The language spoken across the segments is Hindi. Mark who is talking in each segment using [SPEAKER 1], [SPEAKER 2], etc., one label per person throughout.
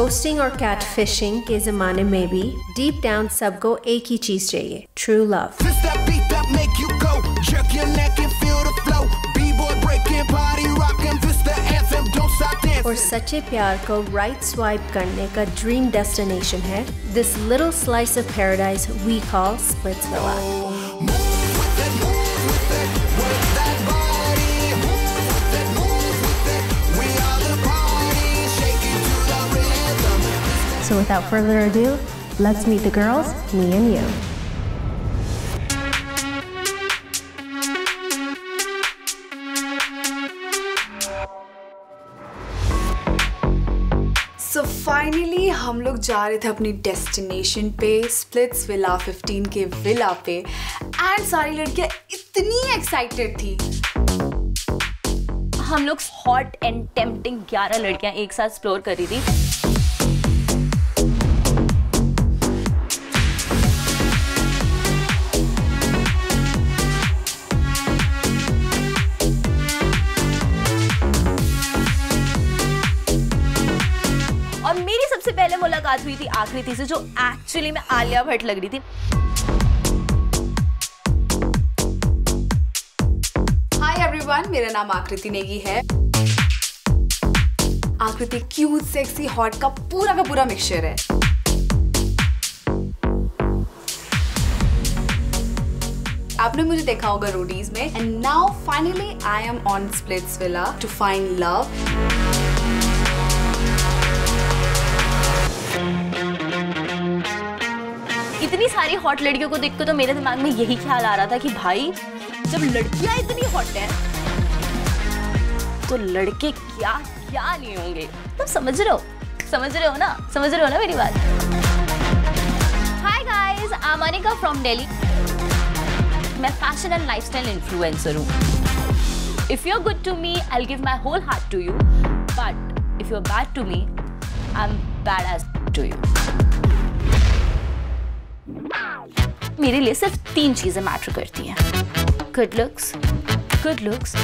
[SPEAKER 1] Ghosting और catfishing के ज़माने में भी deep down सबको एक ही चीज़ चाहिए, true love. और सच्चे प्यार को right swipe करने का dream destination है this little slice of paradise we call Splitsvilla. So without further ado, let's meet the girls, me and you.
[SPEAKER 2] So finally हम लोग जा रहे थे अपनी डेस्टिनेशन पे स्प्लिट्सविला 15 के विला पे एंड सारी लड़कियां इतनी एक्साइटेड थी।
[SPEAKER 3] हम लोग हॉट एंड टेम्पटिंग 11 लड़कियां एक साथ एक्सप्लोर कर रही थी। और मेरी सबसे पहले मुलाकात हुई थी आकृति से, जो एक्चुअली में आलिया भट्ट लग रही थी।
[SPEAKER 2] हाय एवरीवन, मेरा नाम आकृति नेगी है। आकृति क्यूट, सेक्सी, हॉट का पूरा मिक्सचर है। आपने मुझे देखा होगा रोडीज में and now finally I am on Splitsvilla to find love.
[SPEAKER 3] इतनी सारी हॉट लड़कियों को देखकर तो मेरे दिमाग में यही ख्याल आ रहा था कि भाई जब लड़कियां इतनी हॉट हैं तो लड़के क्या क्या नहीं होंगे। तुम समझ रहे हो ना मेरी बात। Hi guys, I am Anika from Delhi. मैं फैशन एंड लाइफस्टाइल इन्फ्लुएंसर हूँ। If you are good to me I will give my whole heart to you, but if you are bad to me I am bad as to you. मेरे लिए सिर्फ 3 चीजें मैटर करती हैं, good looks and good looks.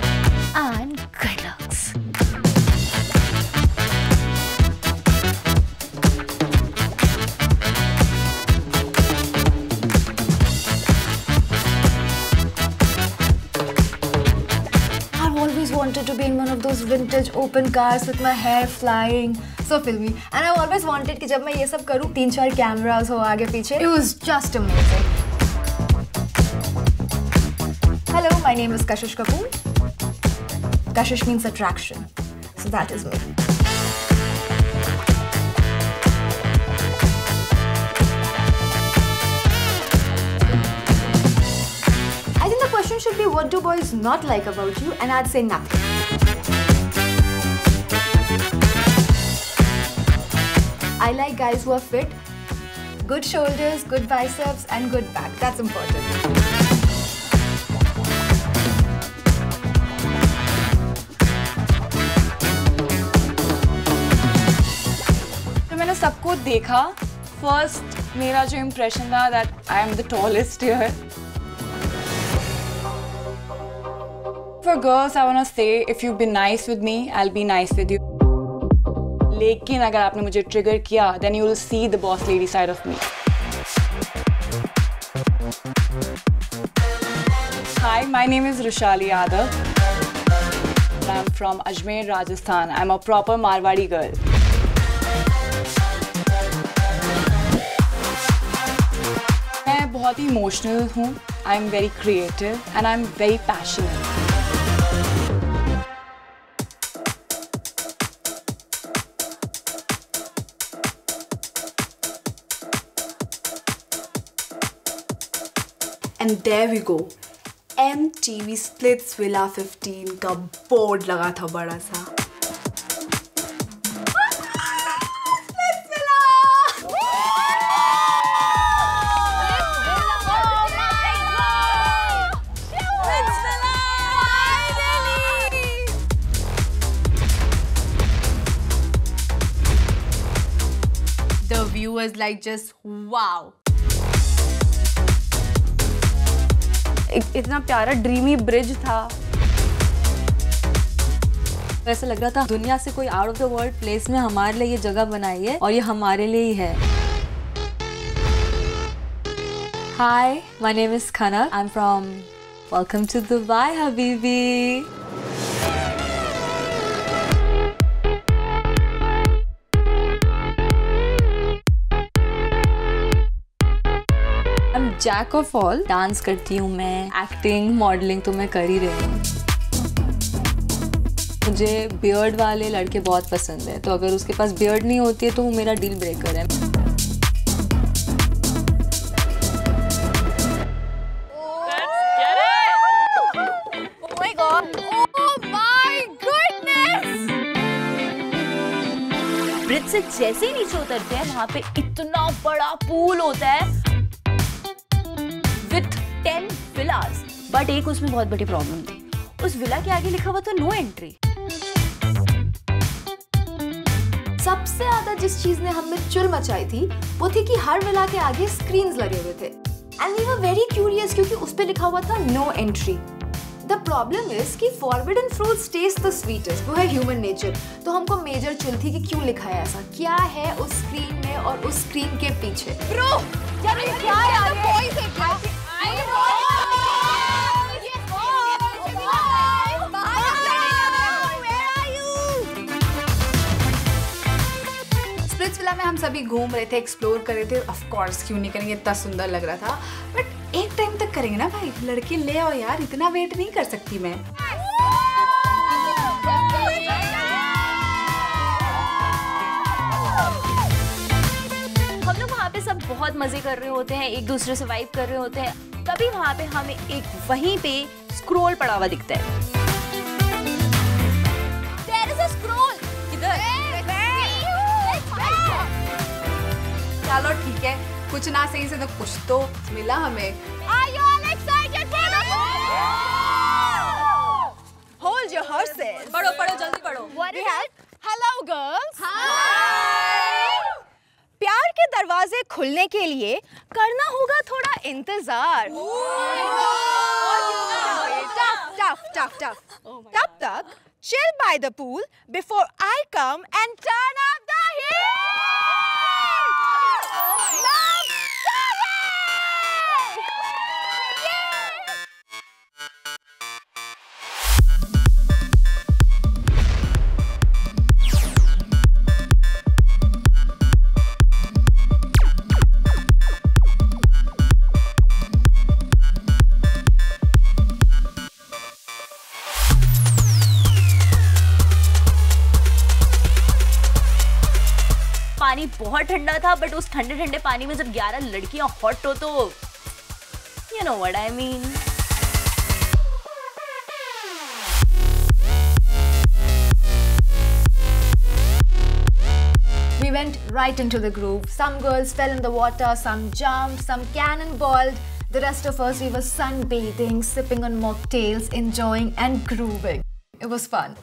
[SPEAKER 2] I've always wanted to be in one of those vintage open cars with my hair flying. So filmy. And I've always wanted कि जब मैं ये सब करूँ 3-4 cameras हो आगे पीछे. It was just amazing. Hello, my name is Kashish Kapoor. Kashish means attraction. So that is me. I think the question should be, what do boys not like about you? And I'd say nothing. I like guys who are fit, good shoulders, good biceps, and good back. That's important.
[SPEAKER 4] तो मैंने सबको देखा, फर्स्ट मेरा जो इम्प्रेशन था that I am the tallest here. For girls, I wanna say, if you be nice with me, I'll be nice with you. लेकिन अगर आपने मुझे ट्रिगर किया, then you will see the boss lady side of me. Hi, my name is Rushali Yadav. I'm from Ajmer, Rajasthan. I'm a proper Marwadi girl. मैं बहुत ही इमोशनल हूँ. I'm very creative and I'm very passionate.
[SPEAKER 2] And there we go. MTV Splitsvilla 15 का बोर्ड लगा था बड़ा सा. The view was like just wow.
[SPEAKER 4] इतना प्यारा ड्रीमी ब्रिज था.
[SPEAKER 5] ऐसा लग रहा था दुनिया से कोई out of the world place में हमारे लिए ये जगह बनाई है और ये हमारे लिए ही है। Hi, my name is Khana. I'm from Welcome to Dubai, Habibi. I'm jack of all. Dance करती हूँ मैं, एक्टिंग, मॉडलिंग तो मैं कर ही रही हूँ। मुझे बियर्ड वाले लड़के बहुत पसंद है, तो अगर उसके पास बियर्ड नहीं होती है तो वो मेरा डील ब्रेकर है।
[SPEAKER 3] ब्रिज से जैसे ही नीचे उतरते हैं वहां पे इतना बड़ा पूल होता है विथ 10 विलास, बट एक उसमें बहुत बड़ी प्रॉब्लम थी। उस विला के आगे लिखा हुआ था नो एंट्री।
[SPEAKER 2] सबसे ज्यादा जिस चीज ने हम में चुल मचाई थी वो थी कि हर विला के आगे स्क्रीन्स लगे हुए थे and we were very curious क्योंकि उस पे लिखा हुआ था no entry. The problem is कि forbidden fruits taste the sweetest, वो है ह्यूमन नेचर। तो हमको मेजर चुल थी कि क्यों लिखा है ऐसा, क्या है उस स्क्रीन में और उस स्क्रीन के पीछे। ब्रो यार ये क्या है यार,
[SPEAKER 6] स्प्लिट्सविला में हम सभी घूम रहे थे, एक्सप्लोर कर रहे थे। ऑफ कोर्स क्यों नहीं करेंगे, इतना सुंदर लग रहा था। बट एक टाइम तक करेंगे ना भाई, लड़के ले आओ यार, इतना वेट नहीं कर सकती मैं।
[SPEAKER 3] हम लोग वहाँ पे सब बहुत मजे कर रहे होते हैं, एक दूसरे से वाइब कर रहे होते हैं। तभी वहाँ पे हमें एक वहीं पे स्क्रोल पड़ा हुआ दिखता है। There is a scroll. किधर?
[SPEAKER 6] चलो ठीक है, कुछ ना सही से तो कुछ तो मिला हमें।
[SPEAKER 3] Are you all excited for the
[SPEAKER 7] Hold your horses.
[SPEAKER 5] पढ़ो पढ़ो जल्दी पढ़ो।
[SPEAKER 3] What is it?
[SPEAKER 7] Hello girls.
[SPEAKER 3] Hi.
[SPEAKER 7] प्यार के दरवाजे खुलने के लिए करना होगा थोड़ा इंतजार। टफ। तब तक chill by the pool before I come and turn up the heat. Love story!
[SPEAKER 3] पानी बहुत ठंडा था, बट उस ठंडे ठंडे पानी में जब 11 लड़कियां हॉट हो तो you know what I mean.
[SPEAKER 2] We went right into the groove. Some girls fell in the water, some jumped, some cannonballed. The rest of us, we were sunbathing, sipping on mocktails, enjoying and grooving. It was fun.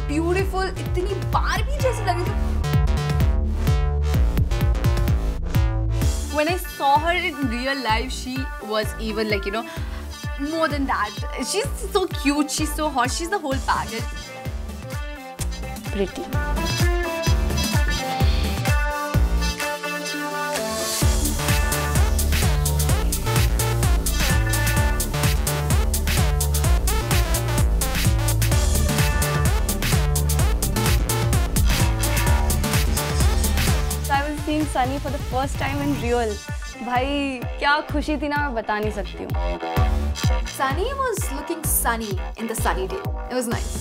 [SPEAKER 6] Beautiful, इतनी बार भी जैसे लगी थी। When I saw her in real life, she was even like, you know, more than that. She's so cute, she's so hot, she's the whole package.
[SPEAKER 3] Pretty.
[SPEAKER 4] Seeing Sunny for the first time in real. भाई क्या खुशी थी ना, मैं बता नहीं सकती हूँ।
[SPEAKER 2] Sunny was looking sunny in the sunny day. It was nice.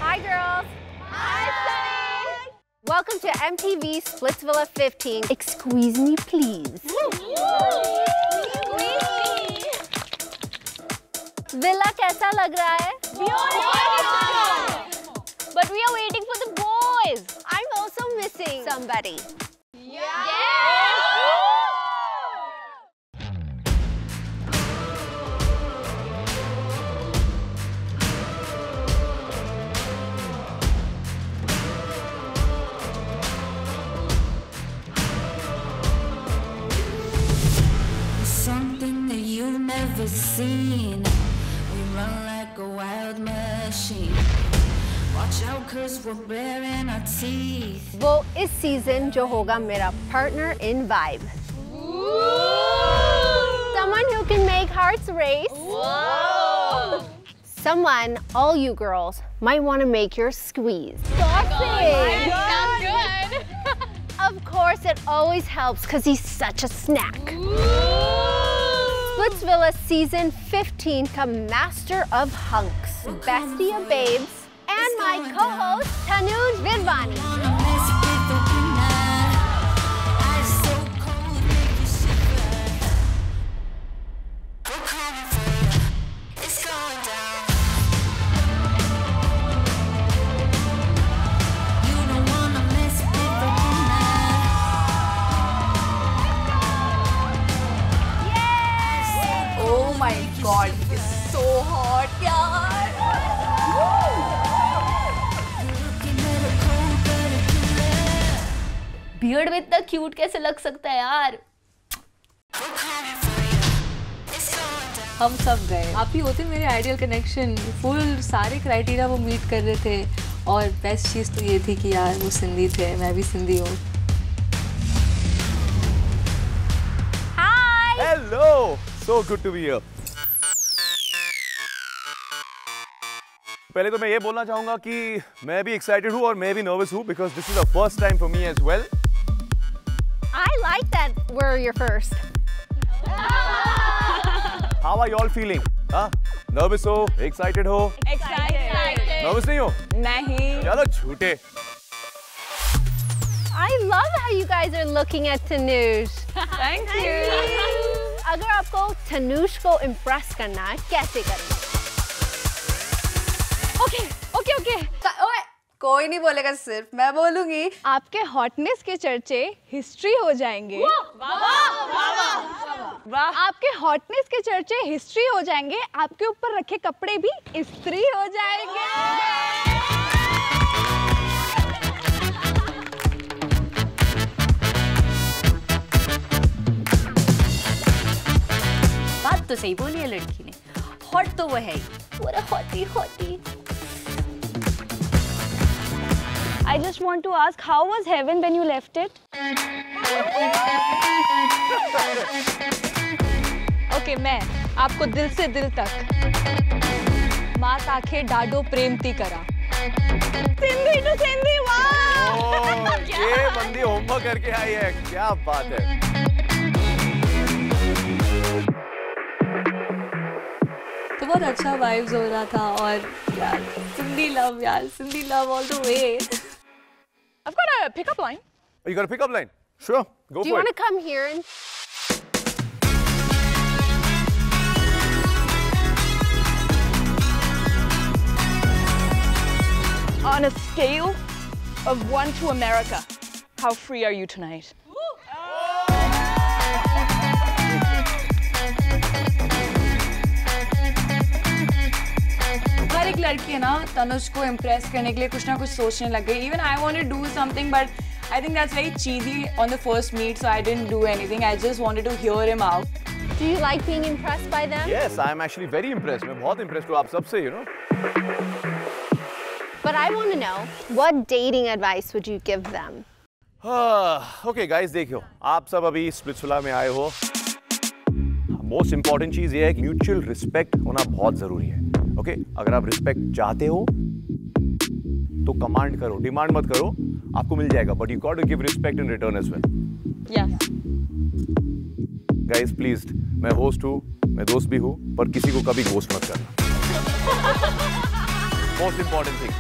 [SPEAKER 7] Hi girls. Hi Sunny. Welcome to MTV Splitsvilla 15. Excuse me please.
[SPEAKER 3] Villa कैसा लग रहा है? But we are waiting for the boys.
[SPEAKER 7] I'm also missing somebody.
[SPEAKER 8] never seen. We run like a wild machine. Watch out 'cause we're baring our teeth.
[SPEAKER 7] वो इस सीजन जो होगा मेरा partner in vibe. Someone who can make hearts race. Whoa. Someone all you girls might want to make your squeeze. Sausage.
[SPEAKER 6] Sounds good.
[SPEAKER 7] Of course, it always helps because he's such a snack. Splitsvilla Season 15 ka Master of Hunks, Bestie of Babes, and my co-host, Tanuj Vidvani.
[SPEAKER 6] Oh my god, it's so hot, yaar.
[SPEAKER 3] Beard में इतना क्यूट कैसे लग सकता है यार?
[SPEAKER 5] हम सब गए, आप ही होते मेरे आइडियल कनेक्शन। फुल सारे क्राइटेरिया वो मीट कर रहे थे और बेस्ट चीज़ तो ये थी कि यार वो सिंधी थे, मैं भी सिंधी हूँ।
[SPEAKER 9] Hello, so good to be here. पहले तो मैं ये बोलना चाहूँगा कि मैं भी excited हूँ और मैं भी nervous हूँ because this is the first time for me as well.
[SPEAKER 7] I like that we're your first.
[SPEAKER 9] How are you all feeling? हाँ? Nervous हो? Excited हो?
[SPEAKER 4] Excited.
[SPEAKER 9] Nervous नहीं हो?
[SPEAKER 4] नहीं.
[SPEAKER 9] चलो झूठे.
[SPEAKER 7] I love how you guys are looking at Tanuj.
[SPEAKER 4] Thank you.
[SPEAKER 7] अगर आपको तनुष को इम्प्रेस करना है कैसे करेंगे?
[SPEAKER 6] Okay. ओए, कोई नहीं बोलेगा, सिर्फ मैं बोलूंगी। आपके हॉटनेस के चर्चे हिस्ट्री हो जाएंगे। आपके हॉटनेस के चर्चे हिस्ट्री हो जाएंगे। आपके ऊपर रखे कपड़े भी इस्त्री हो जाएंगे।
[SPEAKER 3] बात तो सही बोली है लड़की ने, हॉट तो वो है ही, पूरा hottie hottie.
[SPEAKER 6] I just want to ask, how was heaven when you left it? Okay, मैं आपको दिल से दिल तक मात आंखें डाडो प्रेमती करा। सिंधी टू सिंधी, वाह!
[SPEAKER 9] ये बंदी होमवर्क करके आई है, क्या बात है।
[SPEAKER 5] तो बहुत अच्छा वाइब्स हो रहा था और यार Sindhi love all the way.
[SPEAKER 6] I've got a pickup line.
[SPEAKER 9] You got a pickup line? Sure, go
[SPEAKER 7] Do you
[SPEAKER 9] for
[SPEAKER 7] want
[SPEAKER 9] it.
[SPEAKER 7] to come here and
[SPEAKER 6] On a scale of 1 to America, how free are you tonight?
[SPEAKER 4] हर एक लड़की है ना तनुज को इम्प्रेस करने के लिए कुछ ना कुछ सोचने लग गई। Even I wanted to do something, but I think that's very cheesy on the first meet, so I didn't do anything. I just wanted to hear him out.
[SPEAKER 7] do you like being impressed by them?
[SPEAKER 9] Yes, I am actually very impressed. मैं बहुत impressed हूँ आप सबसे, you know.
[SPEAKER 7] But I want to know, what dating advice would you give them?
[SPEAKER 9] Okay guys, देखियो, आप सब अभी स्प्लिट्सविला में आए हो। Most important चीज ये है कि mutual respect होना बहुत जरूरी है। Okay? अगर आप respect चाहते हो, तो command करो, demand मत करो, आपको मिल जाएगा। But you got to give respect in return as well.
[SPEAKER 4] Yes.
[SPEAKER 9] Guys, please, मैं host हूँ, मैं दोस्त भी हूँ, पर किसी को कभी ghost मत करना। Most important thing.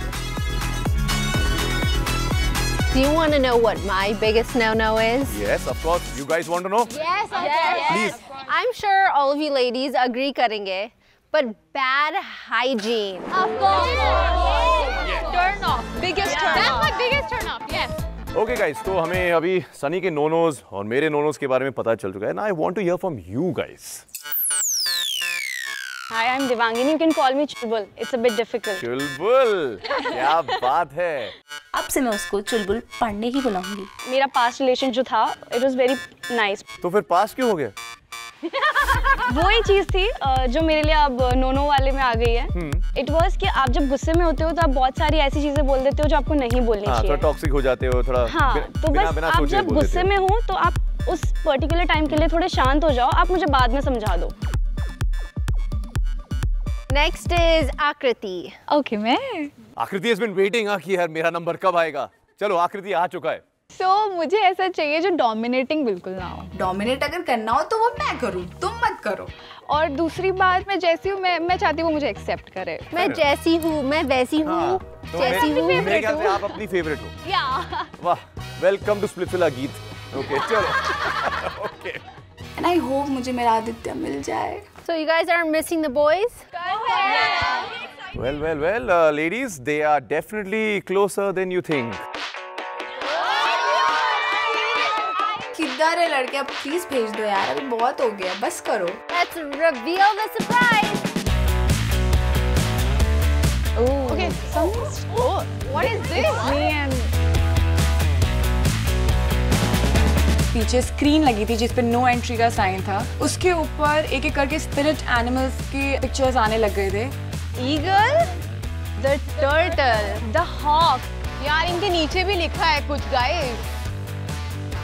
[SPEAKER 7] Do you want to know what my biggest no-no is?
[SPEAKER 9] Yes, of course. You guys want to know?
[SPEAKER 7] Yes,
[SPEAKER 9] Please.
[SPEAKER 7] I'm sure all of you ladies agree करेंगे, but bad hygiene.
[SPEAKER 6] Of course. Turn off. Biggest turn off. That's my biggest turn off. Yes.
[SPEAKER 9] Okay guys, तो हमें अभी सनी के no-nos और मेरे no-nos के बारे में पता चल चुका है। Now I want to hear from you guys.
[SPEAKER 6] Hi, I'm Devangini. You can call me Chulbul. It's a bit difficult.
[SPEAKER 9] चुलबुल, क्या बात है।
[SPEAKER 3] अब से मैं उसको चुलबुल पढ़ने ही बुलाऊंगी।
[SPEAKER 6] मेरा past relation जो था, it was very nice.
[SPEAKER 9] तो फिर पास क्यों हो गया?
[SPEAKER 4] वो ही चीज थी जो मेरे लिए अब नो वाले में आ गई है। इट वाज कि आप जब गुस्से में होते हो तो आप बहुत सारी ऐसी चीजें बोल देते हो जो आपको नहीं बोलनी चाहिए।
[SPEAKER 9] थोड़ा टॉक्सिक हो जाते हो थोड़ा।
[SPEAKER 4] हाँ, तो बस आप जब गुस्से में हो तो आप उस पर्टिकुलर टाइम के लिए थोड़े शांत हो जाओ, आप मुझे बाद में समझा दो।
[SPEAKER 7] Next is Akriti.
[SPEAKER 5] Okay, मैं
[SPEAKER 9] आकृति has been waiting कि यार मेरा नंबर कब आएगा। चलो आकृति आ चुका है।
[SPEAKER 5] So मुझे ऐसा चाहिए जो डोमिनेटिंग बिल्कुल ना हो।
[SPEAKER 6] डोमिनेट अगर करना हो तो वो मैं करूँ, तुम मत करो।
[SPEAKER 5] और दूसरी बात, मैं जैसी हूँ मैं चाहती हूँ वो मुझे एक्सेप्ट करे।
[SPEAKER 7] मैं जैसी हूँ, मैं वैसी हूँ, जैसी हूँ।
[SPEAKER 9] मेरे ख्याल से आप अपनी फेवरेट हो।
[SPEAKER 5] या
[SPEAKER 9] वाह, वेलकम टू स्प्लिट्सविला गीत। ओके चलो। ओके।
[SPEAKER 6] And I hope मुझे मेरा आदित्य मिल जाए।
[SPEAKER 7] So you guys are missing the boys?
[SPEAKER 9] Well, ladies, they are definitely closer than you think.
[SPEAKER 6] किधर है लड़के, अब प्लीज भेज दो यार, अभी बहुत हो गया, बस करो।
[SPEAKER 7] Let's reveal the surprise.
[SPEAKER 5] Okay, what is this? Me and
[SPEAKER 4] पीछे स्क्रीन लगी थी जिस पे नो एंट्री का साइन था, उसके ऊपर एक एक करके स्पिरिट एनिमल्स की पिक्चर्स आने लग गए थे।
[SPEAKER 7] Eagle, the turtle,
[SPEAKER 5] the hawk. यार इनके नीचे भी लिखा है कुछ गाइस।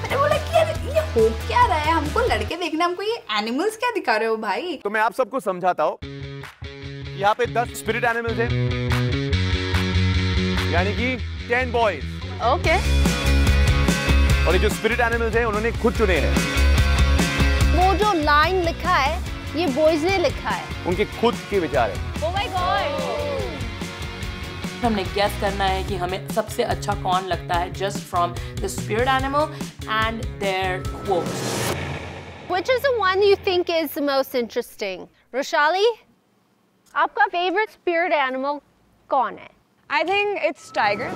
[SPEAKER 6] मैंने बोला कि यार ये हो क्या रहा है, हमको लड़के देखना, हमको ये एनिमल्स क्या दिखा रहे हो भाई।
[SPEAKER 9] तो मैं आप सबको समझाता हूँ। यहाँ पे 10 स्पिरिट एनिमल्स हैं, यानी कि 10 बॉयज।
[SPEAKER 5] ओके।
[SPEAKER 9] और ये जो स्पिरिट एनिमल्स हैं उन्होंने खुद चुने हैं।
[SPEAKER 7] वो जो लाइन लिखा है ये बॉयज ने लिखा है,
[SPEAKER 9] उनके खुद के विचार है।
[SPEAKER 5] Oh my God!
[SPEAKER 10] हमने गेस करना है कि हमें सबसे अच्छा कौन लगता है just from the spirit animal and their quotes.
[SPEAKER 7] Which is the one you think is the most interesting? Roshali, आपका favorite spirit animal कौन है?
[SPEAKER 4] I think it's tiger.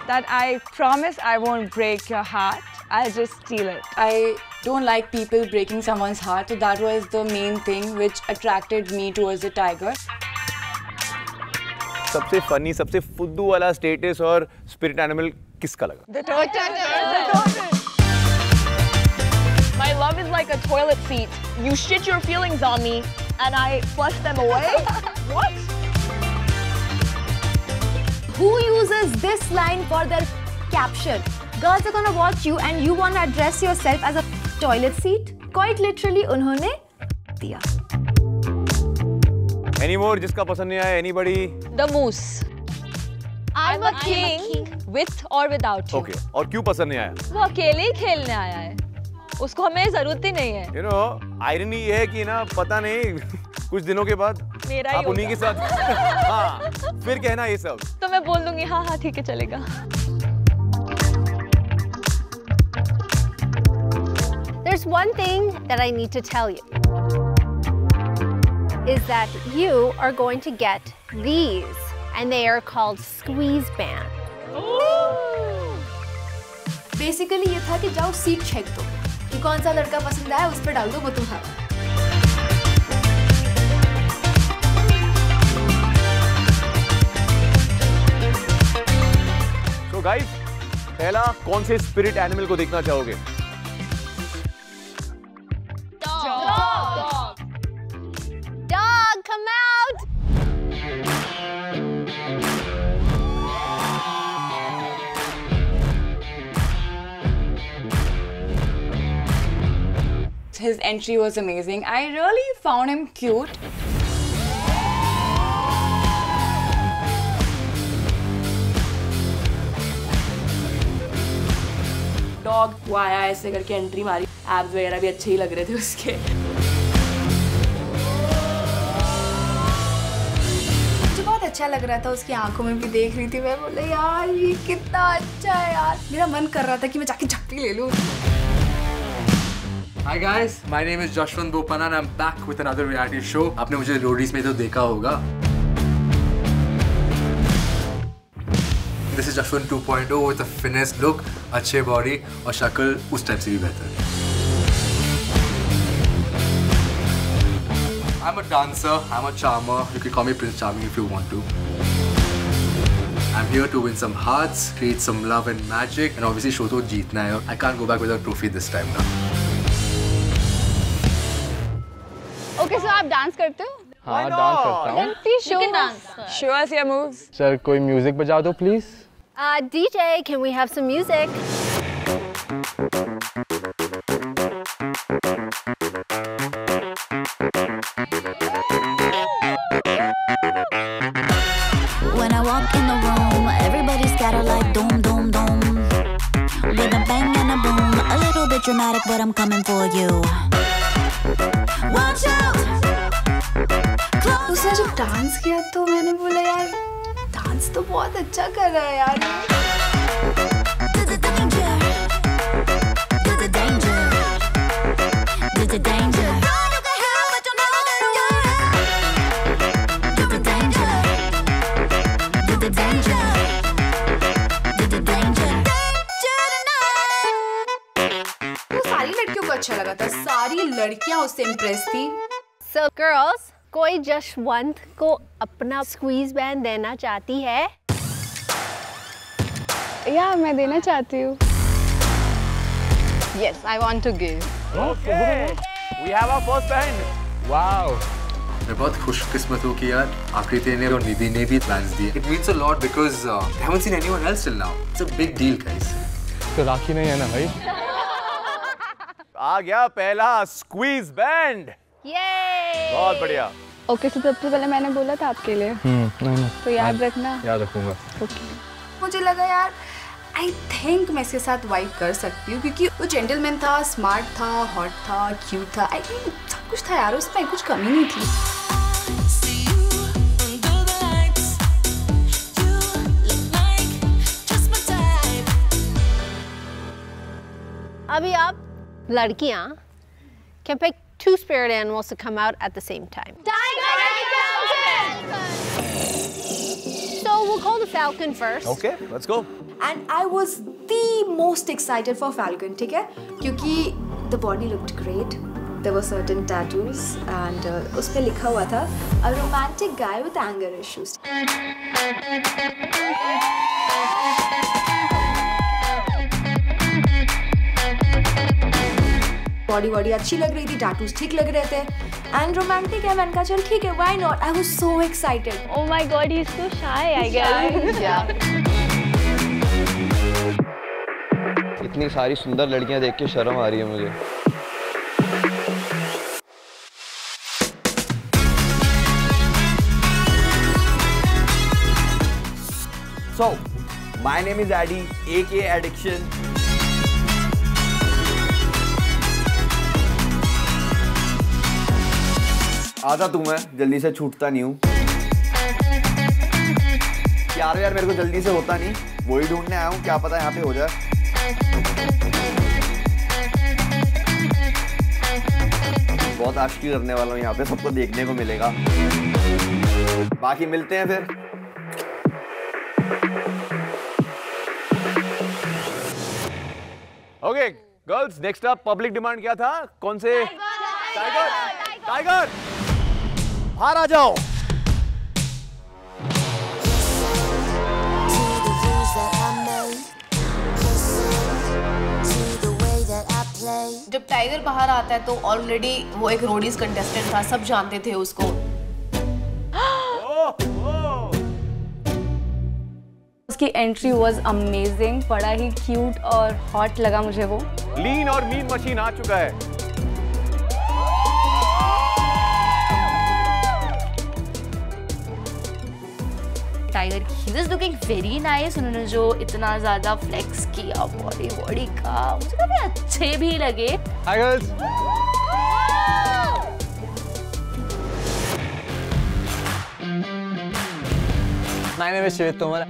[SPEAKER 4] That I promise I won't break your heart. I'll just steal it. I don't like people breaking someone's heart. So that was the main thing which attracted me towards the tiger.
[SPEAKER 9] सबसे फनी, सबसे फुद्दू वाला स्टेटस और स्पिरिट एनिमल किसका लगा?
[SPEAKER 4] The turtle.
[SPEAKER 3] My love is like a toilet seat. You shit your feelings on me, and I flush them away. What?
[SPEAKER 2] Who uses this line for their caption? Girls are gonna watch you and you wanna address yourself as a toilet seat? Quite literally उन्होंने दिया।
[SPEAKER 9] Any more जिसका पसंद नहीं आया? Anybody?
[SPEAKER 5] The moose. I'm a king with or without you.
[SPEAKER 9] Okay. और क्यों पसंद नहीं आया?
[SPEAKER 5] वो अकेले ही खेलने आया है, उसको हमें जरूरत ही नहीं है।
[SPEAKER 9] You know, irony ये है कि ना पता नहीं कुछ दिनों के बाद
[SPEAKER 5] मेरा ही
[SPEAKER 9] आप उन्हीं के साथ हाँ, फिर कहना ये सब।
[SPEAKER 5] तो मैं बोल दूंगी हाँ हाँ ठीक है चलेगा।
[SPEAKER 7] There's one thing that I need to tell you. Is that you are going to get these, and they are called squeeze band.
[SPEAKER 6] Basically ये था कि जाओ सीट चेक दो कि कौन सा लड़का पसंद आया, उस पर डाल दो, वो तुम्हारा।
[SPEAKER 9] So guys, पहला कौन से स्पिरिट एनिमल को देखना चाहोगे?
[SPEAKER 7] Dog, come out!
[SPEAKER 4] His entry was amazing. I really found him cute.
[SPEAKER 10] Dog वो आया ऐसे करके एंट्री मारी, एब्स वगैरह भी अच्छे ही लग रहे थे उसके।
[SPEAKER 6] मुझे बहुत अच्छा लग रहा था, उसकी आंखों में भी देख रही थी मैं, बोले यार ये कितना अच्छा है यार, मेरा मन कर रहा था कि मैं जाके झप्पी ले लूं।
[SPEAKER 11] Hi guys, my name is Jashwant Bopana and I'm back with another reality show. आपने मुझे रोडीज में तो देखा होगा। This is Jashwant 2.0 with a finesse look, अच्छे body और शक्ल उस टाइप से भी बेहतर। I'm a dancer, I'm a charmer. You can call me Prince Charming if you want to. I'm here to win some hearts, create some love and magic, and obviously show तो जीतना है। I can't go back with a trophy this time now.
[SPEAKER 6] आप डांस करते हो?
[SPEAKER 12] हाँ डांस करता हूँ।
[SPEAKER 6] Please show us your moves.
[SPEAKER 12] Sir कोई म्यूजिक बजा दो please.
[SPEAKER 7] DJ, can we have some music?
[SPEAKER 8] When I walk in the room, everybody scatter like doom, doom, doom. With a bang and a boom, a little bit dramatic, but I'm coming for you. Watch out!
[SPEAKER 2] उसने जब डांस किया तो मैंने बोला यार डांस तो बहुत अच्छा कर रहा है यार।
[SPEAKER 8] To the danger, to the danger, to the danger. You can have what you know that you're to the danger, to the danger, to the danger, danger tonight.
[SPEAKER 6] वो सारी लड़कियों को अच्छा लगा था, सारी लड़कियां उससे इम्प्रेस थी।
[SPEAKER 7] So girls, कोई जशवंत को अपना स्क्वीज बैंड देना चाहती है?
[SPEAKER 6] या मैं देना चाहती हूँ। Yes, I want to give.
[SPEAKER 9] Okay, we have our first band.
[SPEAKER 12] Wow.
[SPEAKER 11] मैं बहुत खुशकिस्मत हूँ कि यार आकृति ने और निधि ने भी प्लान्स दिए। It means a lot because they haven't seen anyone else till now. It's a big deal, guys.
[SPEAKER 12] तो राखी नहीं है ना भाई?
[SPEAKER 9] आ गया पहला स्क्वीज बैंड। बहुत बढ़िया।
[SPEAKER 6] ओके, तो सबसे पहले मैंने बोला था आपके लिए।
[SPEAKER 12] नहीं।
[SPEAKER 6] तो याद रखना।
[SPEAKER 12] याद रखूंगा।
[SPEAKER 6] ओके। मुझे लगा यार आई थिंक मैं इसके साथ वाइब कर सकती हूँ क्योंकि वो जेंटलमैन था, स्मार्ट था, हॉट था, क्यूट था। आई थिंक सब कुछ था यार, उसमें कुछ कमी नहीं थी।
[SPEAKER 7] अभी आप लड़कियां can pick 2 spirit animals to come out at the same time. So we'll call the falcon first.
[SPEAKER 9] Okay, let's go.
[SPEAKER 2] And I was the most excited for falcon, ठीक है? क्योंकि the body looked great. There were certain tattoos and उस पे लिखा हुआ था a romantic guy with anger issues. Body अच्छी लग रही थी, टैटूज ठीक लग रहे थे एंड रोमांटिक है। मैंने कहा चल ठीक है, why not. I was so excited.
[SPEAKER 6] Oh my God, he is so shy I guess.
[SPEAKER 13] इतनी सारी सुंदर लड़कियां देख के शर्म आ रही है मुझे।
[SPEAKER 14] So, my name is Addy, aka Addiction. आता तू मैं जल्दी से छूटता नहीं हूँ यार मेरे को जल्दी से होता नहीं, वही ढूंढने आया हूँ, क्या पता यहाँ पे हो जाए। बहुत आशिकी करने वाला हूँ यहाँ पे, सबको देखने को मिलेगा। बाकी मिलते हैं फिर।
[SPEAKER 9] Okay girls, next up public demand क्या था? कौन से? टाइगर बाहर आ जाओ।
[SPEAKER 6] जब टाइगर बाहर आता है तो ऑलरेडी वो एक रोडीज कंटेस्टेंट था, सब जानते थे उसको। उसकी एंट्री वाज अमेजिंग, बड़ा ही क्यूट और हॉट लगा मुझे वो।
[SPEAKER 9] लीन और मीन मशीन आ चुका है।
[SPEAKER 3] Tiger he was looking very nice. उन्होंने जो इतना ज्यादा फ्लेक्स किया बॉडी का, मुझे काफी अच्छे भी लगे।
[SPEAKER 12] Hi girls. My name is Shivit Tomar.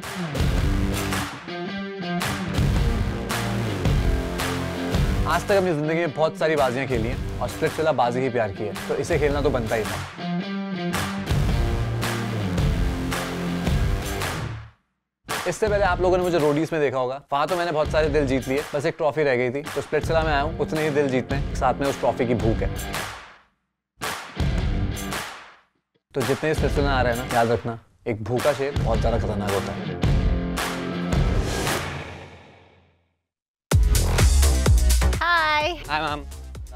[SPEAKER 12] आज तक अपनी जिंदगी में बहुत सारी बाजियां खेली हैं और स्प्लिट्सविला बाजी ही प्यार की है, तो इसे खेलना तो बनता ही था। इससे पहले आप लोगों ने मुझे रोडीज में देखा होगा, वहां तो मैंने बहुत सारे दिल जीत लिए, बस एक ट्रॉफी रह गई थी। तो स्प्लिट्सविला में आया हूँ उतने ही दिल जीतने, साथ में उस ट्रॉफी की भूख है। तो जितने स्प्लिट्सविला आ रहे हैं ना, याद रखना एक भूखा शेर बहुत ज्यादा खतरनाक होता है।
[SPEAKER 7] Hi.
[SPEAKER 12] Hi ma'am.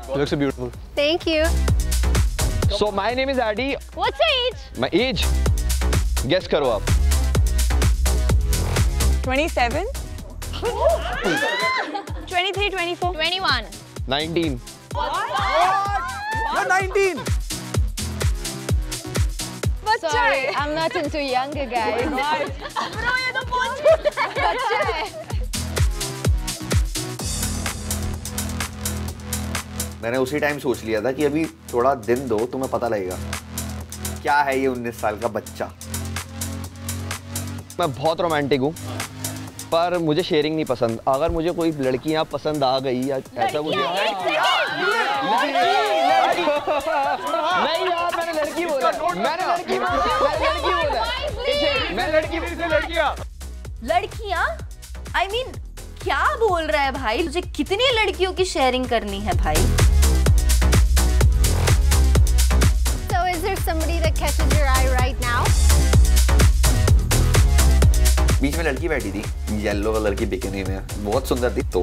[SPEAKER 12] You look so beautiful.
[SPEAKER 7] Thank you.
[SPEAKER 13] So my name is Adi.
[SPEAKER 7] What's your age?
[SPEAKER 13] My age? Guess करो आप.
[SPEAKER 4] 27. 23, 24.
[SPEAKER 7] 21.
[SPEAKER 13] 19.
[SPEAKER 9] You're 19.
[SPEAKER 2] Sorry, I'm not into younger guys.
[SPEAKER 3] Bro, ये तो बहुत छोटा है।
[SPEAKER 2] बच्चा है।
[SPEAKER 14] मैंने उसी टाइम सोच लिया था कि अभी थोड़ा दिन दो, तुम्हें पता लगेगा क्या है ये 19 साल का बच्चा।
[SPEAKER 13] मैं बहुत रोमांटिक हूँ, पर मुझे शेयरिंग नहीं पसंद। अगर मुझे कोई लड़की यहाँ पसंद आ गई या ऐसा कुछ नहीं यार, मैंने लड़की बोला,
[SPEAKER 3] लड़कियाँ? I mean, क्या बोल रहा है भाई? तुझे कितनी लड़कियों की शेयरिंग करनी है भाई?
[SPEAKER 7] So is there somebody that catches your eye right now?
[SPEAKER 14] बीच में लड़की बैठी थी येलो कलर की बिकिनी में, बहुत सुंदर थी, तो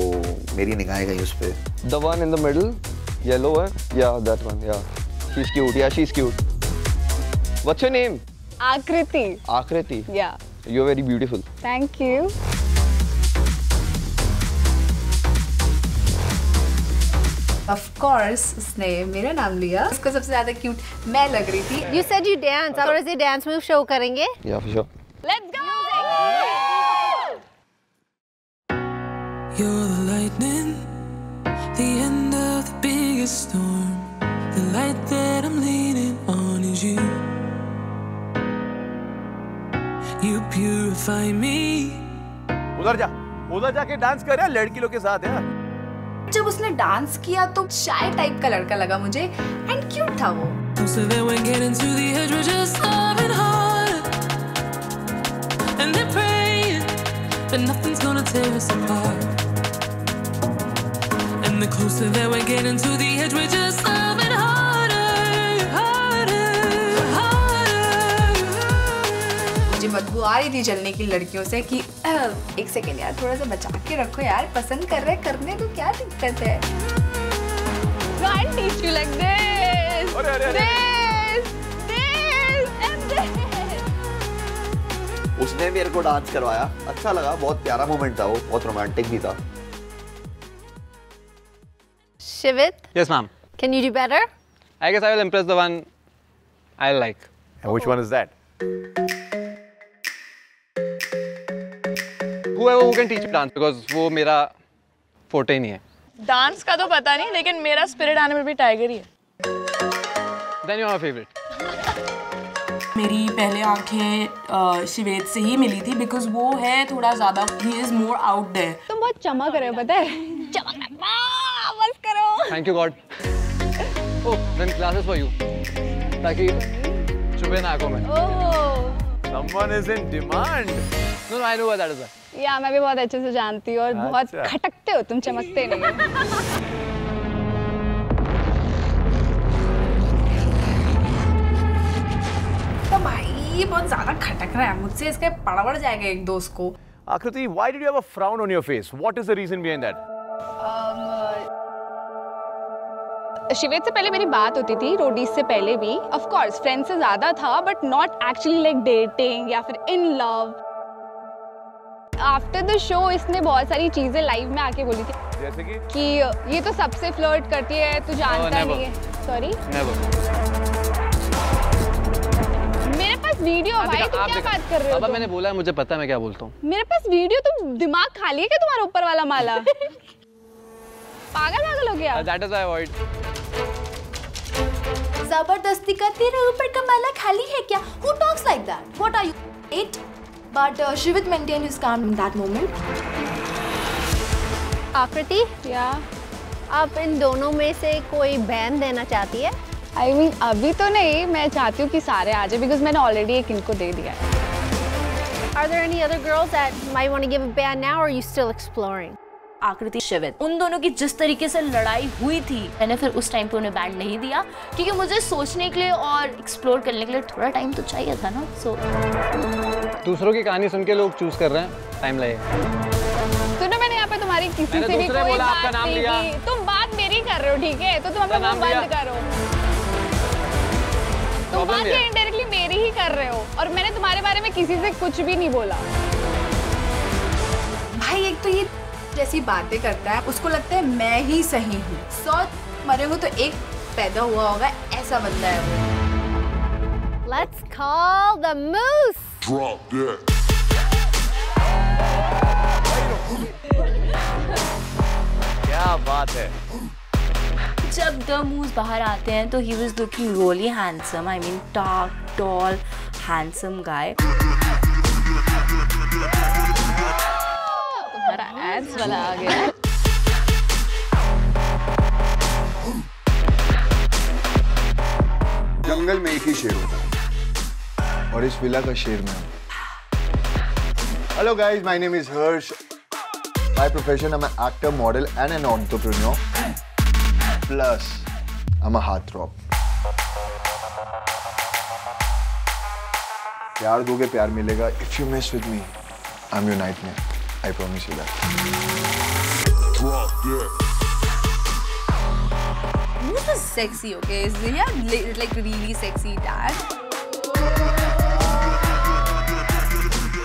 [SPEAKER 14] मेरी निगाहें गई उस पे।
[SPEAKER 13] The one in the middle, yellow one, yeah, that one, yeah. She's cute, yeah, she's cute. What's your name?
[SPEAKER 2] Akriti.
[SPEAKER 13] Akriti.
[SPEAKER 2] Yeah.
[SPEAKER 13] You're very beautiful.
[SPEAKER 2] Thank you.
[SPEAKER 6] Of course, उसने मेरा नाम लिया। उसको सबसे ज्यादा क्यूट मैं लग रही थी।
[SPEAKER 7] You said you dance. थोड़ा सी dance move show करेंगे?
[SPEAKER 13] Yeah, for sure.
[SPEAKER 7] Let's go!
[SPEAKER 15] You're the lightning, the end of the biggest storm. The light that I'm leaning on is you. You purify me.
[SPEAKER 9] उधर जाके डांस कर रहा है लड़की लोग के साथ यार।
[SPEAKER 6] जब उसने डांस किया तो शाय टाइप का लड़का लगा मुझे एंड क्यूट था वो।
[SPEAKER 15] So then we're getting to the edge, we're just loving hard. And they're praying that nothing's gonna tear us apart. And the closer that we're getting to the edge, we're just loving harder, harder, harder.
[SPEAKER 6] मुझे बदबू आ रही थी जलने की लड़कियों से कि एक सेकेंड यार, थोड़ा सा बचा के रखो यार, पसंद कर रहे करने दो, क्या दिक्कत है?
[SPEAKER 2] Can't teach you like this. This and this.
[SPEAKER 14] उसने मेरे को डांस करवाया, अच्छा लगा, बहुत प्यारा मोमेंट था वो, बहुत रोमांटिक भी था।
[SPEAKER 7] Shivit?
[SPEAKER 12] Yes, ma'am.
[SPEAKER 7] Can you do better?
[SPEAKER 12] I guess I will impress the one I like.
[SPEAKER 9] And which one is that?
[SPEAKER 12] Whoever who can teach me dance, because वो मेरा forte ही नहीं है।
[SPEAKER 4] डांस का तो पता नहीं, लेकिन मेरा स्पिरिट एनिमल भी टाइगर ही है।
[SPEAKER 12] Then you're my favorite.
[SPEAKER 10] मेरी पहले आंखें शिवेत से ही मिली थी, बिकॉज वो है थोड़ा ज़्यादा, he is more out there.
[SPEAKER 2] तुम बहुत चमक रहे हो, पता है? चमक बस करो।
[SPEAKER 12] Thank you God. Oh, then glasses for you. ताकि चुभे ना आंखों में।
[SPEAKER 2] Oh.
[SPEAKER 9] Someone is in demand.
[SPEAKER 12] No, I know what that is.
[SPEAKER 2] या मैं भी बहुत अच्छे से जानती हूँ और बहुत खटकते हो तुम, चमकते नहीं हो।
[SPEAKER 6] तो भाई ये बहुत ज्यादा खटक रहा है मुझसे, इसका पड़ जाएगा एक दोस्त को।
[SPEAKER 9] Akriti, why did you have a frown on your face? What is the reason behind that?
[SPEAKER 2] Shivet से पहले मेरी बात होती थी, रोडीज से पहले भी। ऑफ कोर्स फ्रेंड से ज्यादा था, but not actually like dating या फिर in love. After the show इसने बहुत सारी चीजें लाइव में आके बोली थी,
[SPEAKER 9] जैसे
[SPEAKER 2] कि ये तो सबसे फ्लर्ट करती है, तू जानता नहीं है। सॉरी, मेरे पास वीडियो भाई, तुम क्या बात कर रहे हो?
[SPEAKER 12] अब मैंने बोला है, मुझे पता है मैं क्या बोलता हूँ।
[SPEAKER 2] मेरे पास वीडियो, तुम दिमाग खाली है क्या तुम्हारा ऊपर वाला माला? पागल हो गया।
[SPEAKER 12] That is why I avoid.
[SPEAKER 6] जबरदस्ती का तेरे ऊपर का माला खाली है क्या? Who talks like that? What are you? 8? But Shivit maintained his calm in that moment.
[SPEAKER 7] आकृति?
[SPEAKER 2] या
[SPEAKER 7] आप इन दोनों में से कोई बैन देना चाहती है?
[SPEAKER 2] I mean, अभी तो नहीं, मैं चाहती हूँ कि सारे आ जाए, because मैंने ऑलरेडी एक इनको दे दिया है।
[SPEAKER 7] Are there any other girls that might want to give a ban now, or are you still exploring?
[SPEAKER 3] आकृति, शिवित, उन दोनों की जिस तरीके से लड़ाई हुई थी, मैंने फिर उस टाइम पे उन्हें बैंड नहीं दिया, क्योंकि मुझे सोचने के लिए और एक्सप्लोर करने के लिए थोड़ा टाइम तो चाहिए था ना।
[SPEAKER 12] दूसरों की कहानी सुन के लोग चूज कर रहे हैं, टाइम लगेगा।
[SPEAKER 2] सुनो, मैंने यहाँ पे तुम्हारी किसी से भी कोई बात नहीं की, तुम बात मेरी कर रहे हो, ठीक है? तो तुम अपना मुंह बंद करो।
[SPEAKER 12] प्रॉब्लम है।
[SPEAKER 16] इनडायरेक्टली मेरी ही कर रहे हो और मैंने तुम्हारे बारे में किसी से कुछ भी नहीं बोला।
[SPEAKER 6] भाई एक तो ये जैसी बातें करता है, उसको लगता है मैं ही सही हूँ। 100 मरे हो तो एक पैदा हुआ होगा, ऐसा बंदा है वो।
[SPEAKER 7] Let's call the moose.
[SPEAKER 15] Drop that.
[SPEAKER 9] क्या बात है।
[SPEAKER 3] जब द मूस बाहर आते हैं तो he was looking really handsome, I mean dark toll handsome guy.
[SPEAKER 5] तुम्हारा एड्स वाला आ गया।
[SPEAKER 17] जंगल में एक ही शेर होता है और इस विला का शेर मैं हूँ। Hello guys, my name is Harsh. By profession I am an actor, model and an entrepreneur. Plus I am a heartthrob. प्यार दोगे प्यार मिलेगा। If you mess with me I am your nightmare. I promise you that.
[SPEAKER 15] Drop that.
[SPEAKER 6] Moose is sexy, okay? Yeah, like really sexy dad.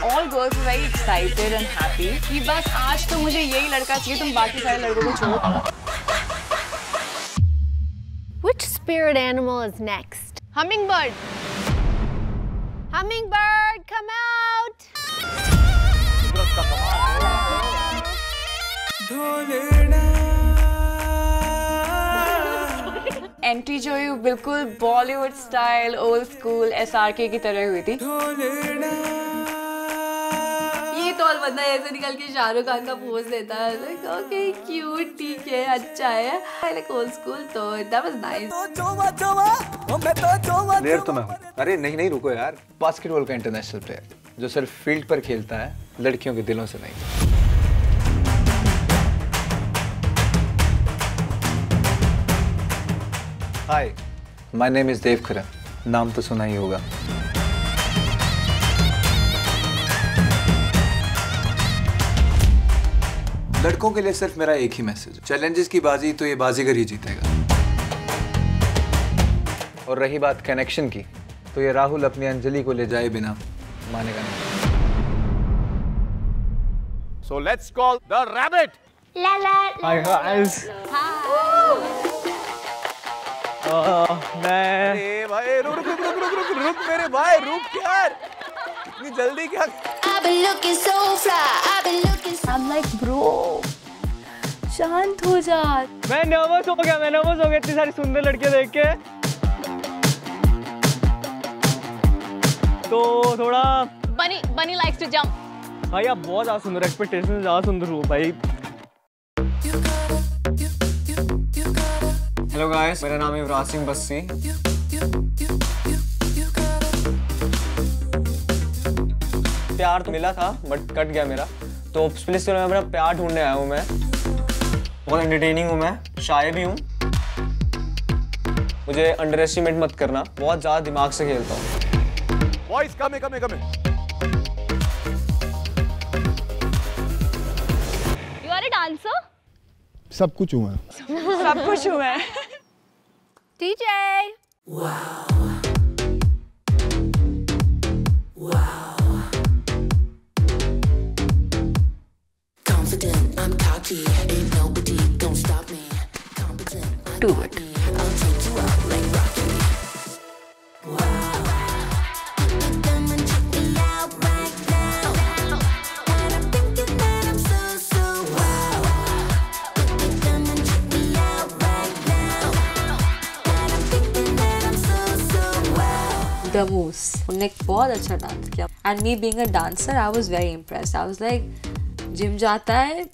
[SPEAKER 4] All girls were very excited and happy कि बस आज तो मुझे यही लड़का चाहिए, तुम बाकी सारे लड़कों को छोड़ो।
[SPEAKER 7] Which spirit animal is next?
[SPEAKER 16] Hummingbird.
[SPEAKER 7] Hummingbird, come out.
[SPEAKER 4] Entry जो है बिल्कुल Bollywood style, old school SRK की तरह हुई थी।
[SPEAKER 6] ये टॉल बंदा ऐसे निकल के शाहरुख खान का पोज लेता है, like okay cute, ठीक है, अच्छा है, like old school, तो that was nice।
[SPEAKER 12] प्लेयर तो मैं हूँ। अरे नहीं रुको यार, बास्केटबॉल का इंटरनेशनल प्लेयर जो सिर्फ फील्ड पर खेलता है, लड़कियों के दिलों से नहीं। हाय, माय नेम इज देव खरन। नाम तो सुना ही होगा। लड़कों के लिए सिर्फ मेरा एक ही मैसेज, चैलेंजेस की बाजी तो ये बाजीगर ही जीतेगा। और रही बात कनेक्शन की, तो ये राहुल अपनी अंजलि को ले जाए बिना मानेगा नहीं।
[SPEAKER 9] So let's call the rabbit.
[SPEAKER 7] La la.
[SPEAKER 18] Hi guys.
[SPEAKER 9] अरे भाई रुक मेरे भाई, रुक यार, इतनी जल्दी क्या?
[SPEAKER 3] I'm like bro, शांत हो जा।
[SPEAKER 18] मैं नर्वस हो गया इतनी सारी सुंदर लड़कियां देख के, तो थोड़ा
[SPEAKER 16] Bunny likes to jump.
[SPEAKER 18] भाई आप बहुत ज़्यादा सुंदर, एक्सपेक्टेशन से ज़्यादा सुंदर हो भाई। हेलो गाइस, मेरा नाम है युवराज सिंह बस्सी। प्यार तो मिला था बट कट गया मेरा, तो स्प्लिट्स में मेरा प्यार ढूंढने आया हूँ मैं। बहुत एंटरटेनिंग हूँ मैं, शायर भी हूँ। मुझे अंडर एस्टिमेट मत करना, बहुत ज़्यादा दिमाग से खेलता हूँ।
[SPEAKER 9] Boys, come in.
[SPEAKER 16] You are a dancer?
[SPEAKER 17] सब कुछ हूँ मैं।
[SPEAKER 4] सब कुछ हूँ मैं।
[SPEAKER 7] DJ.
[SPEAKER 15] Confident, I'm cocky, ain't nobody gonna stop me. Competent, I
[SPEAKER 3] Do
[SPEAKER 15] got
[SPEAKER 3] it.
[SPEAKER 15] me. I'll take you out like Rocky. Come and check me out right now. And I'm thinking that I'm so wow. Come and check me out right now. And I'm thinking that I'm so wow.
[SPEAKER 5] The Moose, उन्होंने एक बहुत अच्छा डांस किया। And me being a dancer, I was very impressed. I was like, gym जाता है,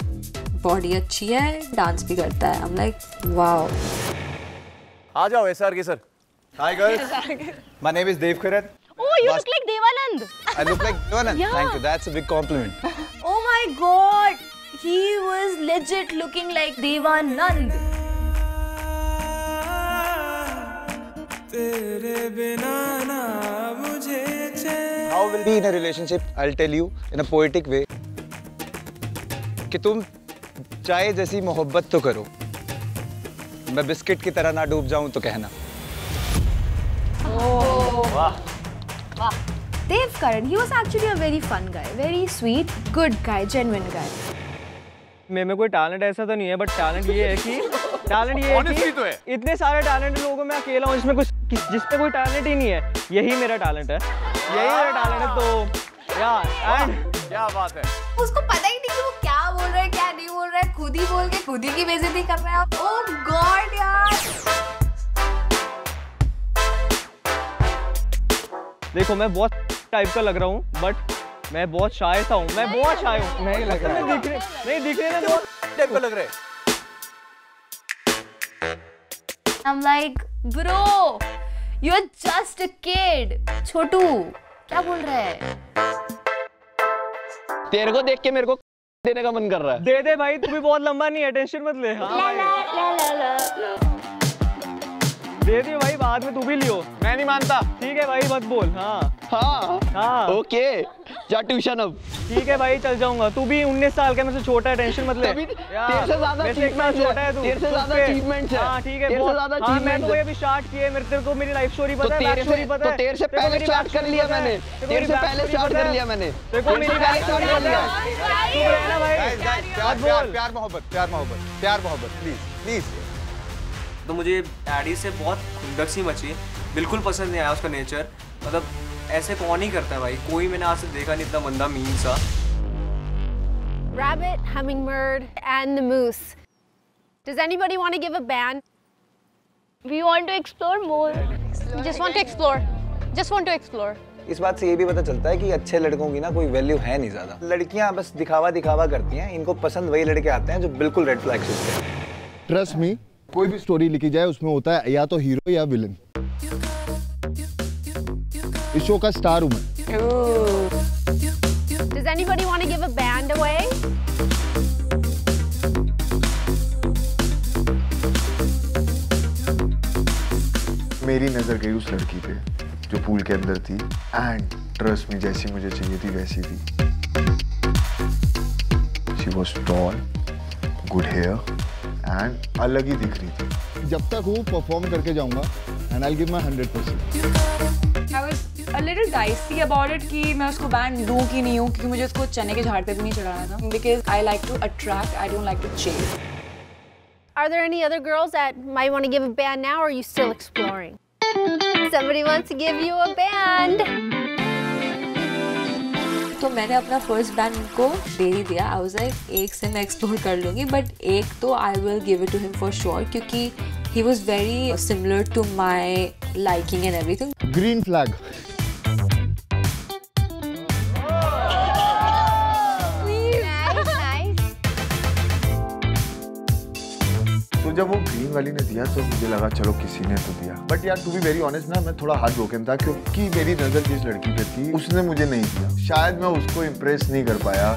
[SPEAKER 5] बॉडी अच्छी है, डांस भी करता है। I'm like, wow.
[SPEAKER 9] आ जाओ SRK sir.
[SPEAKER 12] Hi girls, my name is Dev Kharat.
[SPEAKER 16] Oh, you look like Devanand.
[SPEAKER 12] I look like Devanand.
[SPEAKER 16] Yeah.
[SPEAKER 12] Thank you, that's a big compliment.
[SPEAKER 3] Oh my God, he was legit looking like Devanand.
[SPEAKER 12] How will be in a relationship? I'll tell you in a poetic way. कि तुम चाय जैसी मोहब्बत तो करो, मैं बिस्किट की तरह ना डूब जाऊं तो कहना।
[SPEAKER 2] Dev Karan, he was actually a very fun guy, very sweet, good guy, genuine guy.
[SPEAKER 18] में कोई टैलेंट ऐसा तो नहीं है, बट टैलेंट ये है कि इतने सारे टैलेंट लोगों में अकेला हूँ जिसमें जिसमें कोई टैलेंट ही नहीं है। यही मेरा टैलेंट है, तो यार एंड
[SPEAKER 9] क्या बात है।
[SPEAKER 6] उसको पता ही नहीं कि वो क्या बोल रहा है क्या नहीं बोल रहा है, खुद ही बोल के खुद ही की बेइज्जती कर रहा है। ओह गॉड यार।
[SPEAKER 18] देखो मैं बहुत टाइप का लग रहा हूँ, बट मैं बहुत शाय सा हूँ, मैं बहुत शाय हूँ। नहीं लग रहा है, नहीं दिखने में बहुत
[SPEAKER 9] टाइप का लग रहा है।
[SPEAKER 3] I'm like, bro, you're just a kid. छोटू, क्या बोल रहा है?
[SPEAKER 13] तेरे को देख के मेरे को देने का मन कर रहा है।
[SPEAKER 18] दे दे भाई, तू भी बहुत लंबा नहीं है, टेंशन मत ले। हाँ भाई। दे दियो भाई, बाद में तू भी लियो।
[SPEAKER 13] मैं नहीं मानता।
[SPEAKER 18] ठीक है भाई, मत बोल। हाँ
[SPEAKER 13] ओके, जा ट्यूशन अब।
[SPEAKER 18] ठीक है भाई, चल जाऊंगा। तू भी 19 साल का मुझसे छोटा है, टेंशन मत ले।
[SPEAKER 13] तेरे से ज्यादा अचीवमेंट्स है, तेरे से ज्यादा अचीवमेंट्स है।
[SPEAKER 18] हाँ ठीक है,
[SPEAKER 13] तेरे से ज्यादा अचीवमेंट्स है।
[SPEAKER 18] मैं तो ये भी स्टार्ट किए, तेरे को मेरी लाइफ स्टोरी पता है, बैक स्टोरी पता है।
[SPEAKER 13] तो तेरे से पहले स्टार्ट कर लिया मैंने, तेरे से पहले स्टार्ट कर लिया मैंने,
[SPEAKER 18] तेरे को मेरी बैक स्टोरी पता है। चुप रहना भाई,
[SPEAKER 9] प्यार मोहब्बत, प्लीज प्लीज।
[SPEAKER 18] तो मुझे एडी से बहुत खुंदक सी मची, बिल्कुल पसंद नहीं आया उसका नेचर। मतलब ऐसे कौन ही करता है भाई, कोई मैंने आज तक देखा नहीं इतना बंदा मीन सा।
[SPEAKER 7] Rabbit, hummingbird, and the moose. Does anybody want to give a band?
[SPEAKER 16] We want to explore more. We just want to explore. Just want to explore.
[SPEAKER 12] इस बात से ये भी पता चलता है कि अच्छे लड़कों की ना कोई वैल्यू है नहीं ज्यादा। लड़कियां बस दिखावा करती हैं, इनको पसंद वही लड़के आते हैं जो बिल्कुल रेड फ्लैग्स होते हैं।
[SPEAKER 17] ट्रस्ट मी, कोई भी स्टोरी लिखी जाए उसमें होता है या तो हीरो या विलन। इस शो का स्टार हूं मैं।
[SPEAKER 7] Does anybody want to give a band away?
[SPEAKER 17] मेरी नजर गई उस लड़की पे जो पूल के अंदर थी, एंड ट्रस्ट मी, जैसी मुझे चाहिए थी वैसी थी। She was tall, good hair, and अलग ही दिख रही थी। जब तक वो परफॉर्म करके जाऊंगा, and I'll give my 100%.
[SPEAKER 4] I was a little dicey about it कि मैं उसको बैंड दूँ कि नहीं हूँ, क्योंकि मुझे उसको चने के झाड़ पे भी नहीं चढ़ाना था। Because I like to attract, I don't like to chase.
[SPEAKER 7] Are there any other girls that might want to give a band now, or are you still exploring? Somebody wants to give you a band.
[SPEAKER 5] तो मैंने अपना फर्स्ट बैंड उनको दे ही दिया। आई वाज लाइक, एक से मैं एक्सप्लोर कर लूँगी, बट एक तो I will give it to him for sure, क्योंकि he was very similar to my liking and everything.
[SPEAKER 17] Green flag. तो जब वो ग्रीन वाली ने दिया तो मुझे लगा चलो किसी ने तो दिया, बट यार टू बी वेरी ऑनेस्ट ना, मैं थोड़ा हार्ट ब्रोकन था क्योंकि मेरी नजर जिस लड़की पे थी उसने मुझे नहीं दिया। शायद मैं उसको इम्प्रेस नहीं कर पाया।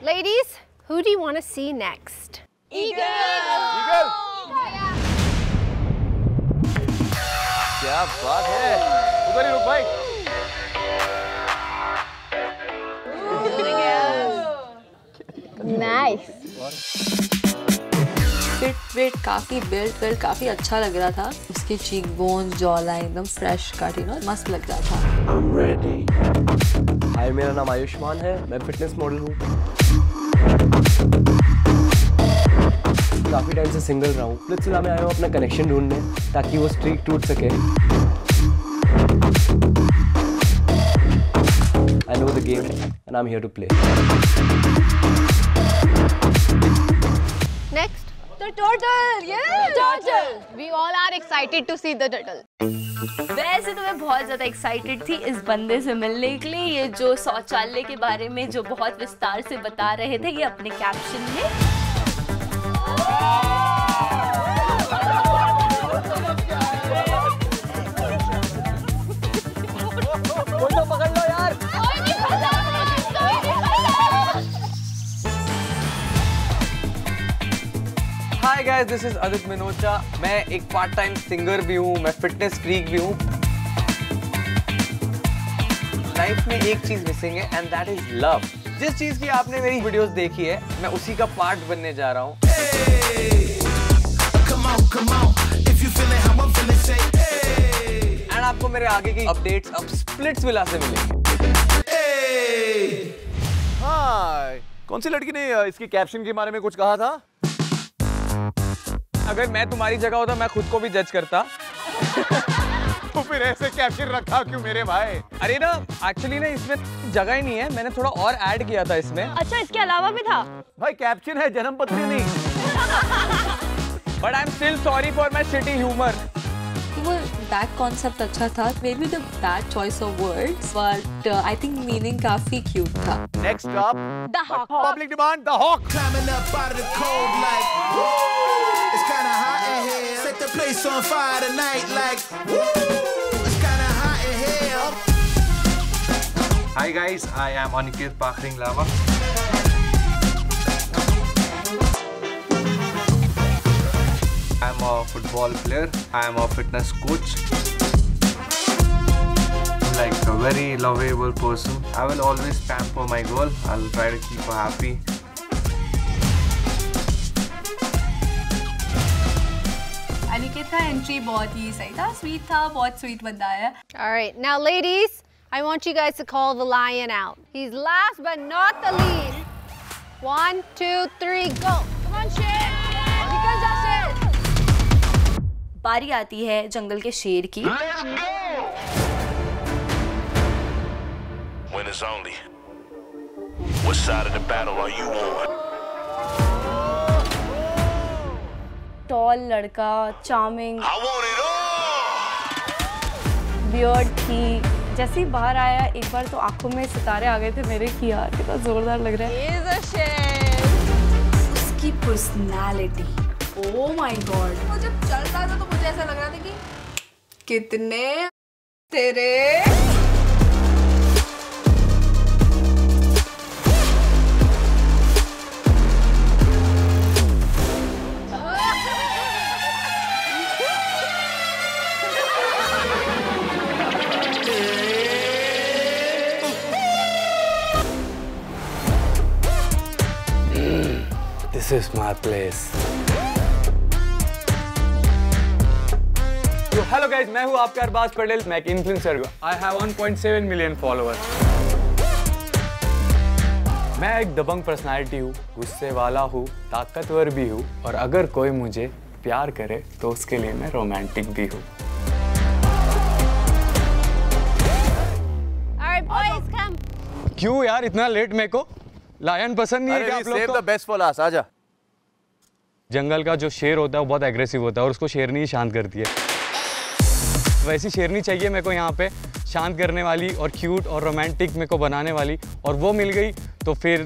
[SPEAKER 7] Ladies, who do you want to see next?
[SPEAKER 9] Eagle! क्या बात है, उधर ही रुक भाई।
[SPEAKER 7] Nice.
[SPEAKER 5] फिट काफी बिल्ड काफी अच्छा लग रहा था। उसके चीक बोन, जॉ लाइन एकदम फ्रेश कट, मस्त लग रहा था।
[SPEAKER 18] I'm ready. हाय, मेरा नाम आयुष्मान है, मैं फिटनेस मॉडल हूँ। काफी टाइम से सिंगल रहा हूँ। स्प्लिट्सविला में आया हूँ अपना कनेक्शन ढूंढने, ताकि वो स्ट्रीक टूट सके। I know the game and I'm here to play.
[SPEAKER 7] Next.
[SPEAKER 16] The turtle! Yeah! Turtle! We all are excited to see the turtle.
[SPEAKER 3] वैसे तो मैं बहुत ज़्यादा एक्साइटेड थी इस बंदे से मिलने के लिए। ये जो शौचालय के बारे में जो बहुत विस्तार से बता रहे थे ये अपने कैप्शन में।
[SPEAKER 18] पकड़ लो यार। Hi guys, this is Aditya Minocha. मैं एक पार्ट टाइम सिंगर भी हूँ, मैं फिटनेस फ्रीक भी हूँ। लाइफ में एक चीज मिसिंग है एंड दैट इज लव। जिस चीज की आपने मेरी वीडियोस देखी है, मैं उसी का पार्ट बनने जा रहा हूँ।
[SPEAKER 15] come on. If you feeling how I'm feeling, say hey.
[SPEAKER 12] And आपको मेरे आगे की अपडेट्स अब स्प्लिट्सविला से मिलेंगे।
[SPEAKER 9] हाय, कौन सी लड़की ने इसकी कैप्शन के बारे में कुछ कहा था?
[SPEAKER 18] अगर मैं तुम्हारी जगह होता मैं खुद को भी जज करता।
[SPEAKER 9] तो फिर ऐसे कैप्शन रखा क्यों मेरे भाई?
[SPEAKER 18] अरे ना एक्चुअली ना इसमें जगह ही नहीं है, मैंने थोड़ा और ऐड किया था इसमें।
[SPEAKER 16] अच्छा इसके अलावा भी था?
[SPEAKER 9] भाई कैप्शन है, जन्मपत्री नहीं।
[SPEAKER 18] But I'm still sorry for my shitty humor.
[SPEAKER 5] वो that concept अच्छा था, maybe the bad choice of words, but I think meaning काफी cute था.
[SPEAKER 9] Next up,
[SPEAKER 16] the hawk.
[SPEAKER 9] Public demand, the hawk.
[SPEAKER 15] Climbing up out of the cold like, woo. It's kinda hot in here. Set the place on fire tonight like, woo. It's kinda hot in here.
[SPEAKER 11] Hi guys, I am Aniket Pakring Lava. I am a football player. I am a fitness coach. I'm like a very lovable person. I will always pamper my girl. I'll try to keep her happy.
[SPEAKER 6] Aniket का एंट्री बहुत ही सही था, स्वीट था, बहुत स्वीट बंदा है।
[SPEAKER 7] All right, now ladies, I want you guys to call the lion out. He's last but not the least. 1, 2, 3, go. Come on, Sher. निकल जा शेर।
[SPEAKER 3] बारी आती है जंगल के शेर की।
[SPEAKER 19] Winners only. What side of the battle are you on?
[SPEAKER 3] Tall लड़का, चार्मिंग, बियर्ड थी। जैसे ही बाहर आया एक बार तो आंखों में सितारे आ गए थे मेरे की, यार कितना जोरदार लग रहा है।
[SPEAKER 6] उसकी पर्सनालिटी, ओह माय गॉड, वो जब चल रहा था तो मुझे ऐसा लग रहा था कि कितने तेरे।
[SPEAKER 12] This is my place. तो हेलो गाइस, मैं हूं आपका अरबाज पटेल। मैं एक इन्फ्लुएंसर हूं। I have 1.7 million followers. मैं एक दबंग पर्सनालिटी हूं, गुस्से वाला हूं, ताकतवर भी हूं, और अगर कोई मुझे प्यार करे तो उसके लिए मैं रोमांटिक भी हूं।
[SPEAKER 7] All right, boys, come.
[SPEAKER 12] क्यों यार इतना लेट? मेरे को लायन पसंद नहीं है क्या आप लोग को?
[SPEAKER 9] Save the best for last, आजा।
[SPEAKER 12] जंगल का जो शेर होता है वो बहुत एग्रेसिव होता है और उसको शेरनी ही शांत करती है। वैसी शेरनी चाहिए मेरे को यहाँ पे, शांत करने वाली और क्यूट और रोमांटिक मेरे को बनाने वाली, और वो मिल गई तो फिर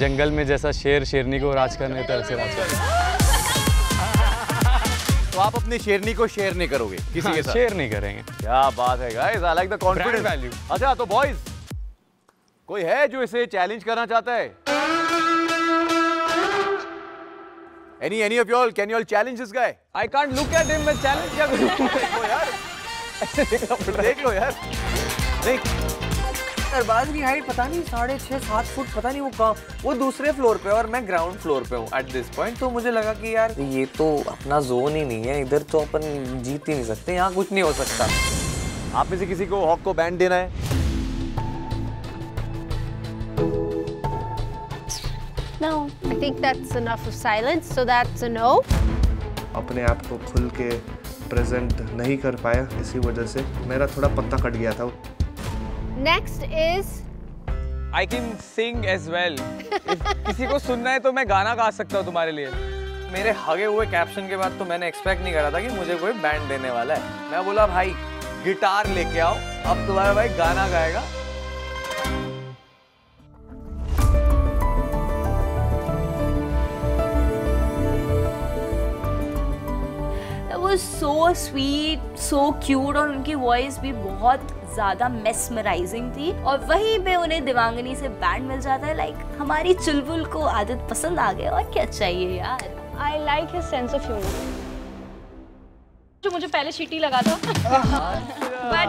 [SPEAKER 12] जंगल में जैसा शेर शेरनी को राज करने तरह से राज करेगा।
[SPEAKER 9] तो आप अपनी शेरनी को शेयर नहीं करोगे किसी के साथ?
[SPEAKER 12] शेयर नहीं करेंगे।
[SPEAKER 9] क्या बात है guys, I like the confidence value. अच्छा तो बॉयज, कोई है जो इसे चैलेंज करना चाहता है? Any of y'all, can y'all challenge this guy?
[SPEAKER 18] I can't look at him, मैं challenge क्या करूँ?
[SPEAKER 9] देखो यार, ऐसे देख लो यार। देख,
[SPEAKER 12] अरबाज की हाइट पता नहीं 6.5-7 फुट, पता नहीं वो कहाँ, वो दूसरे फ्लोर पे और मैं ग्राउंड फ्लोर पे हूँ एट दिस पॉइंट। तो मुझे लगा कि यार ये तो अपना जोन ही नहीं है, इधर तो अपन जीत ही नहीं सकते, यहाँ कुछ नहीं हो सकता।
[SPEAKER 9] आप में से किसी को हॉक को बैंड देना है?
[SPEAKER 7] No, I think that's enough of silence, so that's a no.
[SPEAKER 20] अपने आप को खुल के प्रेजेंट नहीं कर पाया, इसी वजह से मेरा थोड़ा पत्ता कट गया था।
[SPEAKER 7] Next is
[SPEAKER 18] I can sing as well. किसी को सुनना है तो मैं गाना गा सकता हूँ तुम्हारे लिए। मेरे हगे हुए कैप्शन के बाद तो मैंने एक्सपेक्ट नहीं करा था कि मुझे कोई बैंड देने वाला है। मैं बोला भाई गिटार लेके आओ, अब तुम्हारा भाई गाना गाएगा।
[SPEAKER 3] सो स्वीट, सो क्यूट, और उनकी वॉइस भी बहुत ज़्यादा मेस्मराइजिंग थी, और वहीं पे उन्हें दिवांगनी से बैंड मिल जाता है। लाइक हमारी चुलबुल को आदत पसंद आ गया, और क्या चाहिए यार।
[SPEAKER 16] I like his sense of humor. जो मुझे पहले शिटी लगा था। But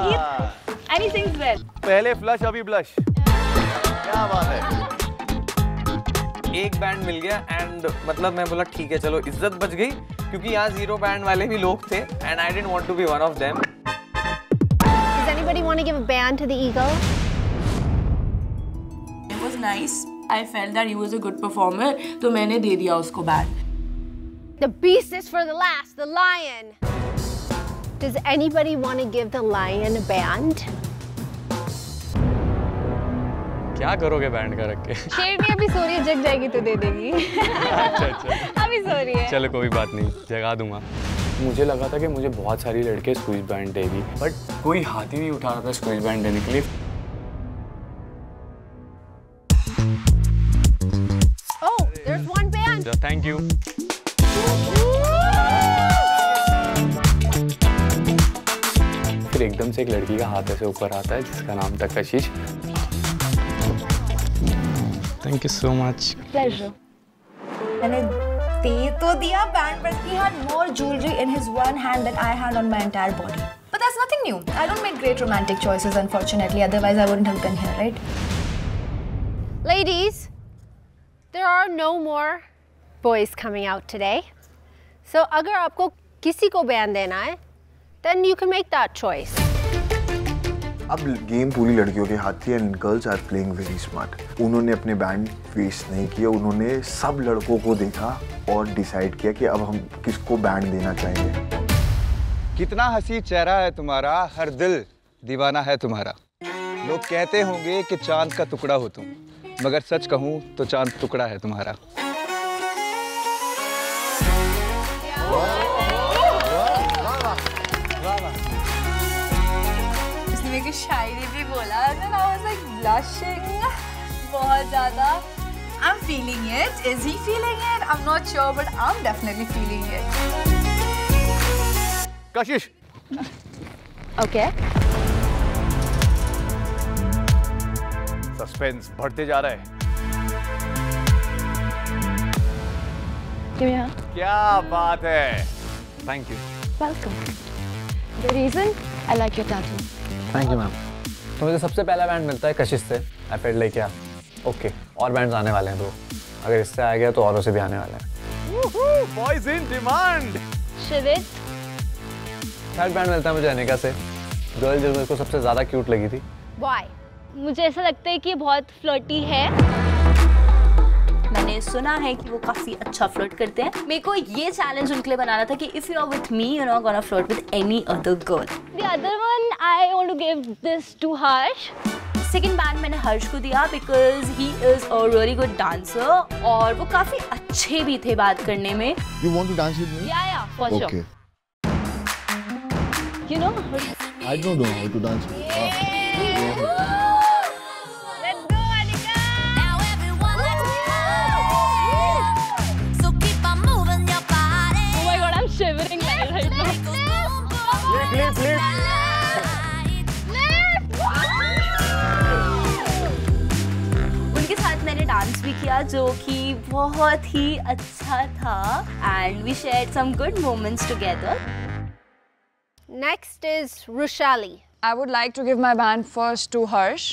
[SPEAKER 16] he sings well.
[SPEAKER 9] पहले फ्लश अभी ब्लश। क्या बात है।
[SPEAKER 18] एक बैंड मिल गया एंड मतलब मैं बोला ठीक है चलो इज्जत बच गई,
[SPEAKER 12] क्योंकि यहाँ 0 बैंड वाले भी लोग थे and I didn't want to be one of them.
[SPEAKER 1] Does anybody want to give a band to the Eagle?
[SPEAKER 10] It was nice. I felt that he was a good performer, तो मैंने दे दिया उसको band.
[SPEAKER 1] The beast is for the last, the lion. Does anybody want to give the lion a band?
[SPEAKER 12] क्या करोगे बैंड का रख के?
[SPEAKER 2] शेरनी अभी सो रही है, जग जाएगी तो दे देगी।
[SPEAKER 12] अच्छा।
[SPEAKER 2] अभी सो रही है।
[SPEAKER 12] चलो कोई बात नहीं, जगा दूंगा। मुझे लगा था कि मुझे बहुत सारी लड़के स्क्वीज बैंड देगी, बट कोई हाथ ही नहीं उठा रहा था स्क्वीज बैंड देने के लिए।
[SPEAKER 1] Oh, there's one band.
[SPEAKER 12] Thank you. फिर एकदम से एक लड़की का हाथ ऐसे ऊपर आता है जिसका नाम था कशिश। Thank you so much.
[SPEAKER 2] Pleasure. मैंने दे तो दिया band, but he had more jewelry in his one hand than I had on my entire body. But that's nothing new. I don't make great romantic choices, unfortunately. Otherwise, I wouldn't have been here, right?
[SPEAKER 1] Ladies, there are no more boys coming out today. So अगर आपको किसी को band देना है, then you can make that choice.
[SPEAKER 17] अब गेम पूरी लड़कियों के हाथ थी and girls are playing very smart. उन्होंने अपने बैंड वेस्ट नहीं किए, उन्होंने सब लड़कों को देखा और डिसाइड किया कि अब हम किसको बैंड देना चाहेंगे।
[SPEAKER 13] कितना हंसी चेहरा है तुम्हारा, हर दिल दीवाना है तुम्हारा। लोग कहते होंगे कि चांद का टुकड़ा हो तुम, मगर सच कहूँ तो चांद टुकड़ा है तुम्हारा।
[SPEAKER 2] मेरे को शायरी भी बोला, and I was like blushing बहुत ज़्यादा। I'm feeling it. Is he feeling it? I'm not sure, but I'm definitely feeling it.
[SPEAKER 9] Kashish.
[SPEAKER 1] Okay.
[SPEAKER 9] Suspense बढ़ते जा रहा है।
[SPEAKER 16] क्यों यहाँ?
[SPEAKER 9] क्या बात है?
[SPEAKER 12] Thank you.
[SPEAKER 16] Welcome. The reason I like your tattoo.
[SPEAKER 12] Thank you ma'am. तो मुझे सबसे पहला बैंड मिलता है कशिश से। आई फेल्ट लाइक क्या ओके, और बैंड्स आने वाले हैं, तो अगर इससे आ गया तो औरों से भी आने वाले हैं।
[SPEAKER 9] Boys in demand.
[SPEAKER 16] Shivit.
[SPEAKER 12] Third band मिलता है मुझे अनिका से, गर्ल जो मुझको सबसे ज़्यादा क्यूट लगी थी।
[SPEAKER 1] Why?
[SPEAKER 16] मुझे ऐसा लगता है कि ये बहुत फ्लर्टी है।
[SPEAKER 3] मैंने सुना है कि वो काफी अच्छा फ्लर्ट करते हैं। मेरे को ये चैलेंज उनके लिए बनाना था कि if you are with me you not gonna flirt with any other girl.
[SPEAKER 16] The other one I want to give this to Harsh.
[SPEAKER 3] Second band मैंने हर्ष को दिया because he is a really good dancer और वो काफी अच्छे भी थे बात करने में।
[SPEAKER 17] You want to dance with me?
[SPEAKER 16] Yeah, for sure.
[SPEAKER 17] Okay.
[SPEAKER 16] You know?
[SPEAKER 17] I don't know how to dance.
[SPEAKER 16] Shivering right now.
[SPEAKER 3] उनके साथ मैंने डांस भी किया जो कि बहुत ही अच्छा था and we shared some good moments together.
[SPEAKER 1] Next is Rushali.
[SPEAKER 4] I would like to give my band first to Harsh.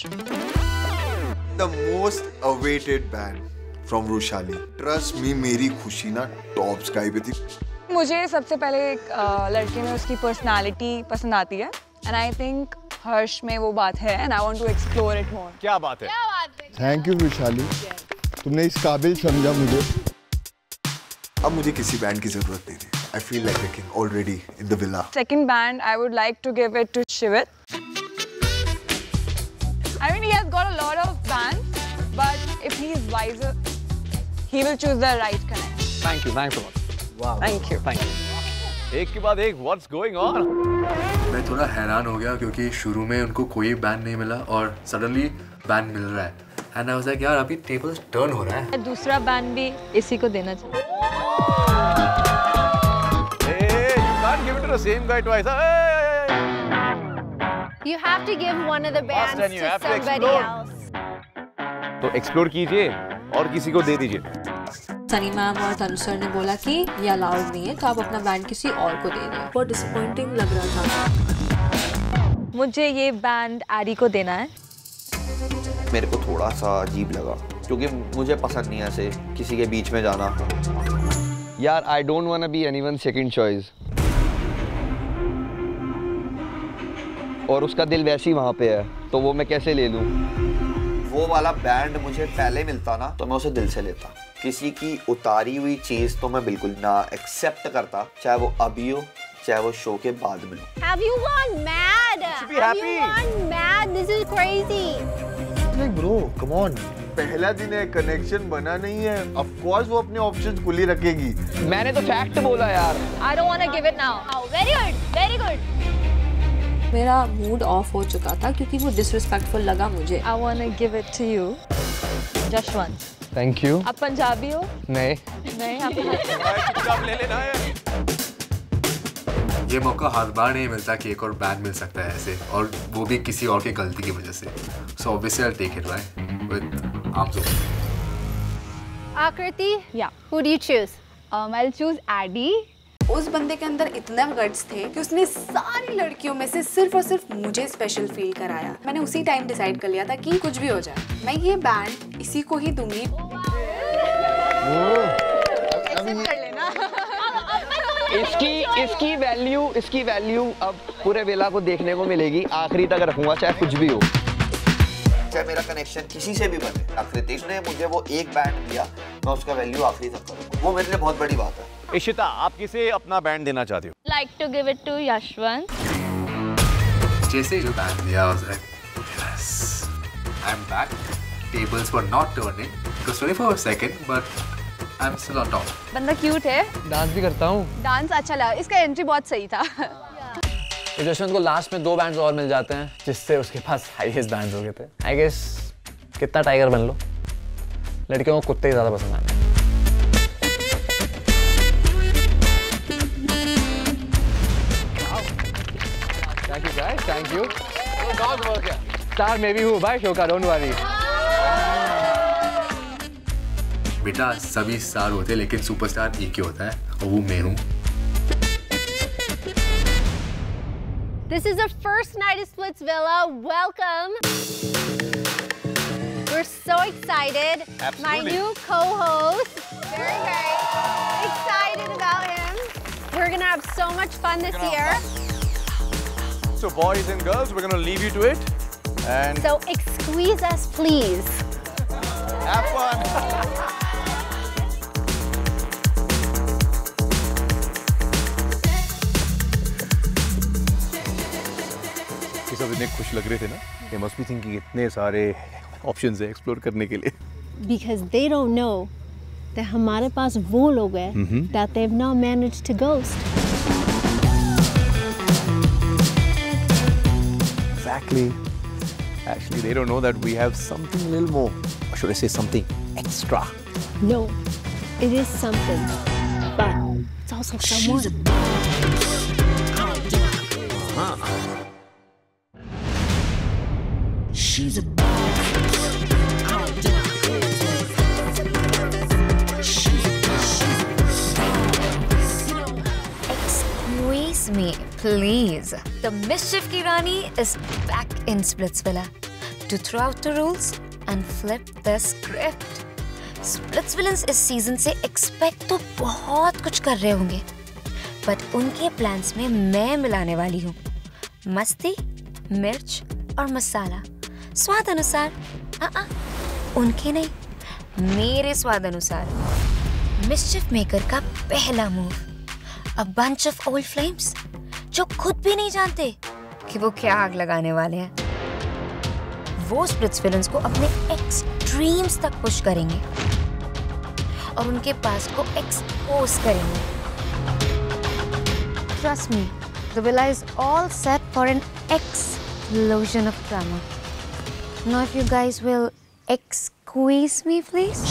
[SPEAKER 17] The most awaited band from Rushali. Trust me, मेरी खुशी ना टॉप स्काई पे थी।
[SPEAKER 4] मुझे सबसे पहले एक लड़के में उसकी पर्सनालिटी पसंद आती है एंड आई थिंक हर्ष में वो बात है and I want to explore it more.
[SPEAKER 9] क्या बात है?
[SPEAKER 17] थैंक यू विशाली, तुमने इस काबिल समझा मुझे। अब मुझे किसी बैंड की जरूरत नहीं है। I feel like a king already in the villa.
[SPEAKER 4] Second band, I would like to give it to Shivit. I mean, he has got a lot of bands, but if he is wiser, he will choose the right connect.
[SPEAKER 12] Thank you, thanks a lot.
[SPEAKER 9] Wow.
[SPEAKER 4] Thank you.
[SPEAKER 12] Thank you.
[SPEAKER 9] एक के बाद एक What's going on?
[SPEAKER 11] मैं थोड़ा हैरान हो गया क्योंकि शुरू में उनको कोई बैंड नहीं मिला और सडनली बैंड मिल रहा है एंड आई वाज लाइक यार अभी टेबल टर्न हो रहा है।
[SPEAKER 16] दूसरा बैंड भी इसी को देना चाहिए।
[SPEAKER 9] You can't give it to the same guy twice. Hey!
[SPEAKER 1] You have to give one of the bands
[SPEAKER 9] Then you
[SPEAKER 1] to
[SPEAKER 9] have to
[SPEAKER 1] somebody
[SPEAKER 9] explore.
[SPEAKER 1] else.
[SPEAKER 9] तो एक्सप्लोर कीजिए और किसी को दे दीजिए।
[SPEAKER 5] सनी मैम और तनु सर ने बोला कि ये अलाउड नहीं है तो आप अपना बैंड किसी और को दे दें। बहुत डिसअपॉइंटिंग लग रहा था।
[SPEAKER 16] मुझे ये बैंड आरी को देना है।
[SPEAKER 14] मेरे को थोड़ा सा अजीब लगा क्योंकि मुझे पसंद नहीं है ऐसे किसी के बीच में जाना। यार I don't want to be anyone second choice. और उसका दिल वैसे ही वहाँ पे है, तो वो मैं कैसे ले लूँ? वो वाला बैंड मुझे पहले मिलता ना तो मैं उसे दिल से लेता। किसी की उतारी हुई चीज तो मैं बिल्कुल ना एक्सेप्ट करता, चाहे वो अभी हो चाहे वो शो के बाद में हो।
[SPEAKER 1] Have you gone mad? Have you gone mad? This is crazy.
[SPEAKER 17] नहीं ब्रो, come on. पहला दिन है, कनेक्शन बना नहीं है, ऑफ कोर्स वो अपने ऑप्शंस खुली रखेगी।
[SPEAKER 14] मैंने तो फैक्ट बोला यार।
[SPEAKER 16] I don't want to give it now.
[SPEAKER 1] Oh, very good, very good.
[SPEAKER 5] मेरा मूड ऑफ हो चुका था क्योंकि वो डिसरिस्पेक्टफुल लगा मुझे।
[SPEAKER 16] I want to give it to you. Jashwant.
[SPEAKER 12] Thank you.
[SPEAKER 16] आप पंजाबी हो?
[SPEAKER 12] नहीं।
[SPEAKER 16] नहीं, आप
[SPEAKER 9] ले लेना है।
[SPEAKER 11] ये मौका हर बार नहीं मिलता कि एक और बैन मिल सकता है ऐसे, और वो भी किसी और की गलती की वजह से। So obviously I'll take it, right? With arms open.
[SPEAKER 1] Akriti?
[SPEAKER 6] Yeah.
[SPEAKER 1] Who do you choose?
[SPEAKER 6] I'll choose Addy. उस बंदे के अंदर इतना गट्स थे कि उसने सारी लड़कियों में से सिर्फ और सिर्फ मुझे स्पेशल फील कराया। मैंने उसी टाइम डिसाइड कर लिया था कि कुछ भी हो जाए मैं ये बैंड इसी को ही दूंगी।
[SPEAKER 14] इसकी वैल्यू अब पूरे वेला को देखने को मिलेगी। आखिरी तक रखूंगा चाहे कुछ भी हो, चाहे मेरा कनेक्शन किसी से भी बने। आखिरी ने मुझे वो एक बैंड दिया, मैं उसका वैल्यू आखिरी तक करूंगा। वो मेरे लिए बहुत बड़ी बात है।
[SPEAKER 9] इशिता, आप किसे अपना बैंड देना चाहते हो?
[SPEAKER 16] Like to give it to Yashwant.
[SPEAKER 11] जैसे जो बैंड दिया, I was like, yes, I'm back. Tables were not turning. It was 24 seconds, but I'm still on top.
[SPEAKER 6] बंदा क्यूट है।
[SPEAKER 12] डांस भी करता हूँ।
[SPEAKER 6] डांस अच्छा लगा, इसका एंट्री बहुत सही था।
[SPEAKER 12] जशवंत को लास्ट में 2 बैंड्स और मिल जाते हैं, जिससे उसके पास हाईएस्ट बैंड्स हो गए थे। आई गेस कितना टाइगर बन लो, लड़कियों को कुत्ते ही ज़्यादा पसंद आते हैं। Thank you guys, thank you. Star मैं भी हूँ भाई शो का, don't worry.
[SPEAKER 11] बेटा सभी स्टार होते हैं लेकिन सुपरस्टार एक ही होता है, और वो मैं हूँ।
[SPEAKER 1] This is the first night at Splitsvilla. Welcome. We're so excited.
[SPEAKER 9] Absolutely.
[SPEAKER 1] My new co-host. Very, very excited about him. We're gonna have so much fun this year.
[SPEAKER 9] So boys and girls, we're gonna leave you to it. And
[SPEAKER 1] so squeeze us, please.
[SPEAKER 9] Have fun. ये सब इतने खुश लग रहे थे ना, ये must be thinking इतने सारे options हैं explore करने के लिए।
[SPEAKER 1] Because they don't know that हमारे पास वो लोग हैं that they've not managed to ghost.
[SPEAKER 9] Exactly. Actually, they don't know that we have something a little more. Or should I say something extra?
[SPEAKER 1] No, it is something, but it's also someone.
[SPEAKER 8] She's a
[SPEAKER 2] Excuse me, please. The mischief ki Rani is back in Splitsvilla to throw out the rules and flip the script. Splitsvillans इस सीजन से एक्सपेक्ट तो बहुत कुछ कर रहे होंगे, बट उनके प्लान्स में मैं मिलाने वाली हूँ मस्ती, मिर्च और मसाला स्वाद अनुसार। उनके नहीं, मेरे स्वाद अनुसार। मिस्चिफ मेकर का पहला move, a bunch of old flames जो खुद भी नहीं जानते कि वो क्या आग लगाने वाले हैं। वो स्प्लिट्सविलन्स को अपने एक्सट्रीम्स तक पुश करेंगे और उनके पास को एक्सपोज करेंगे। Trust me, the villa is all set for an explosion of drama. Now if you guys will squeeze me, please.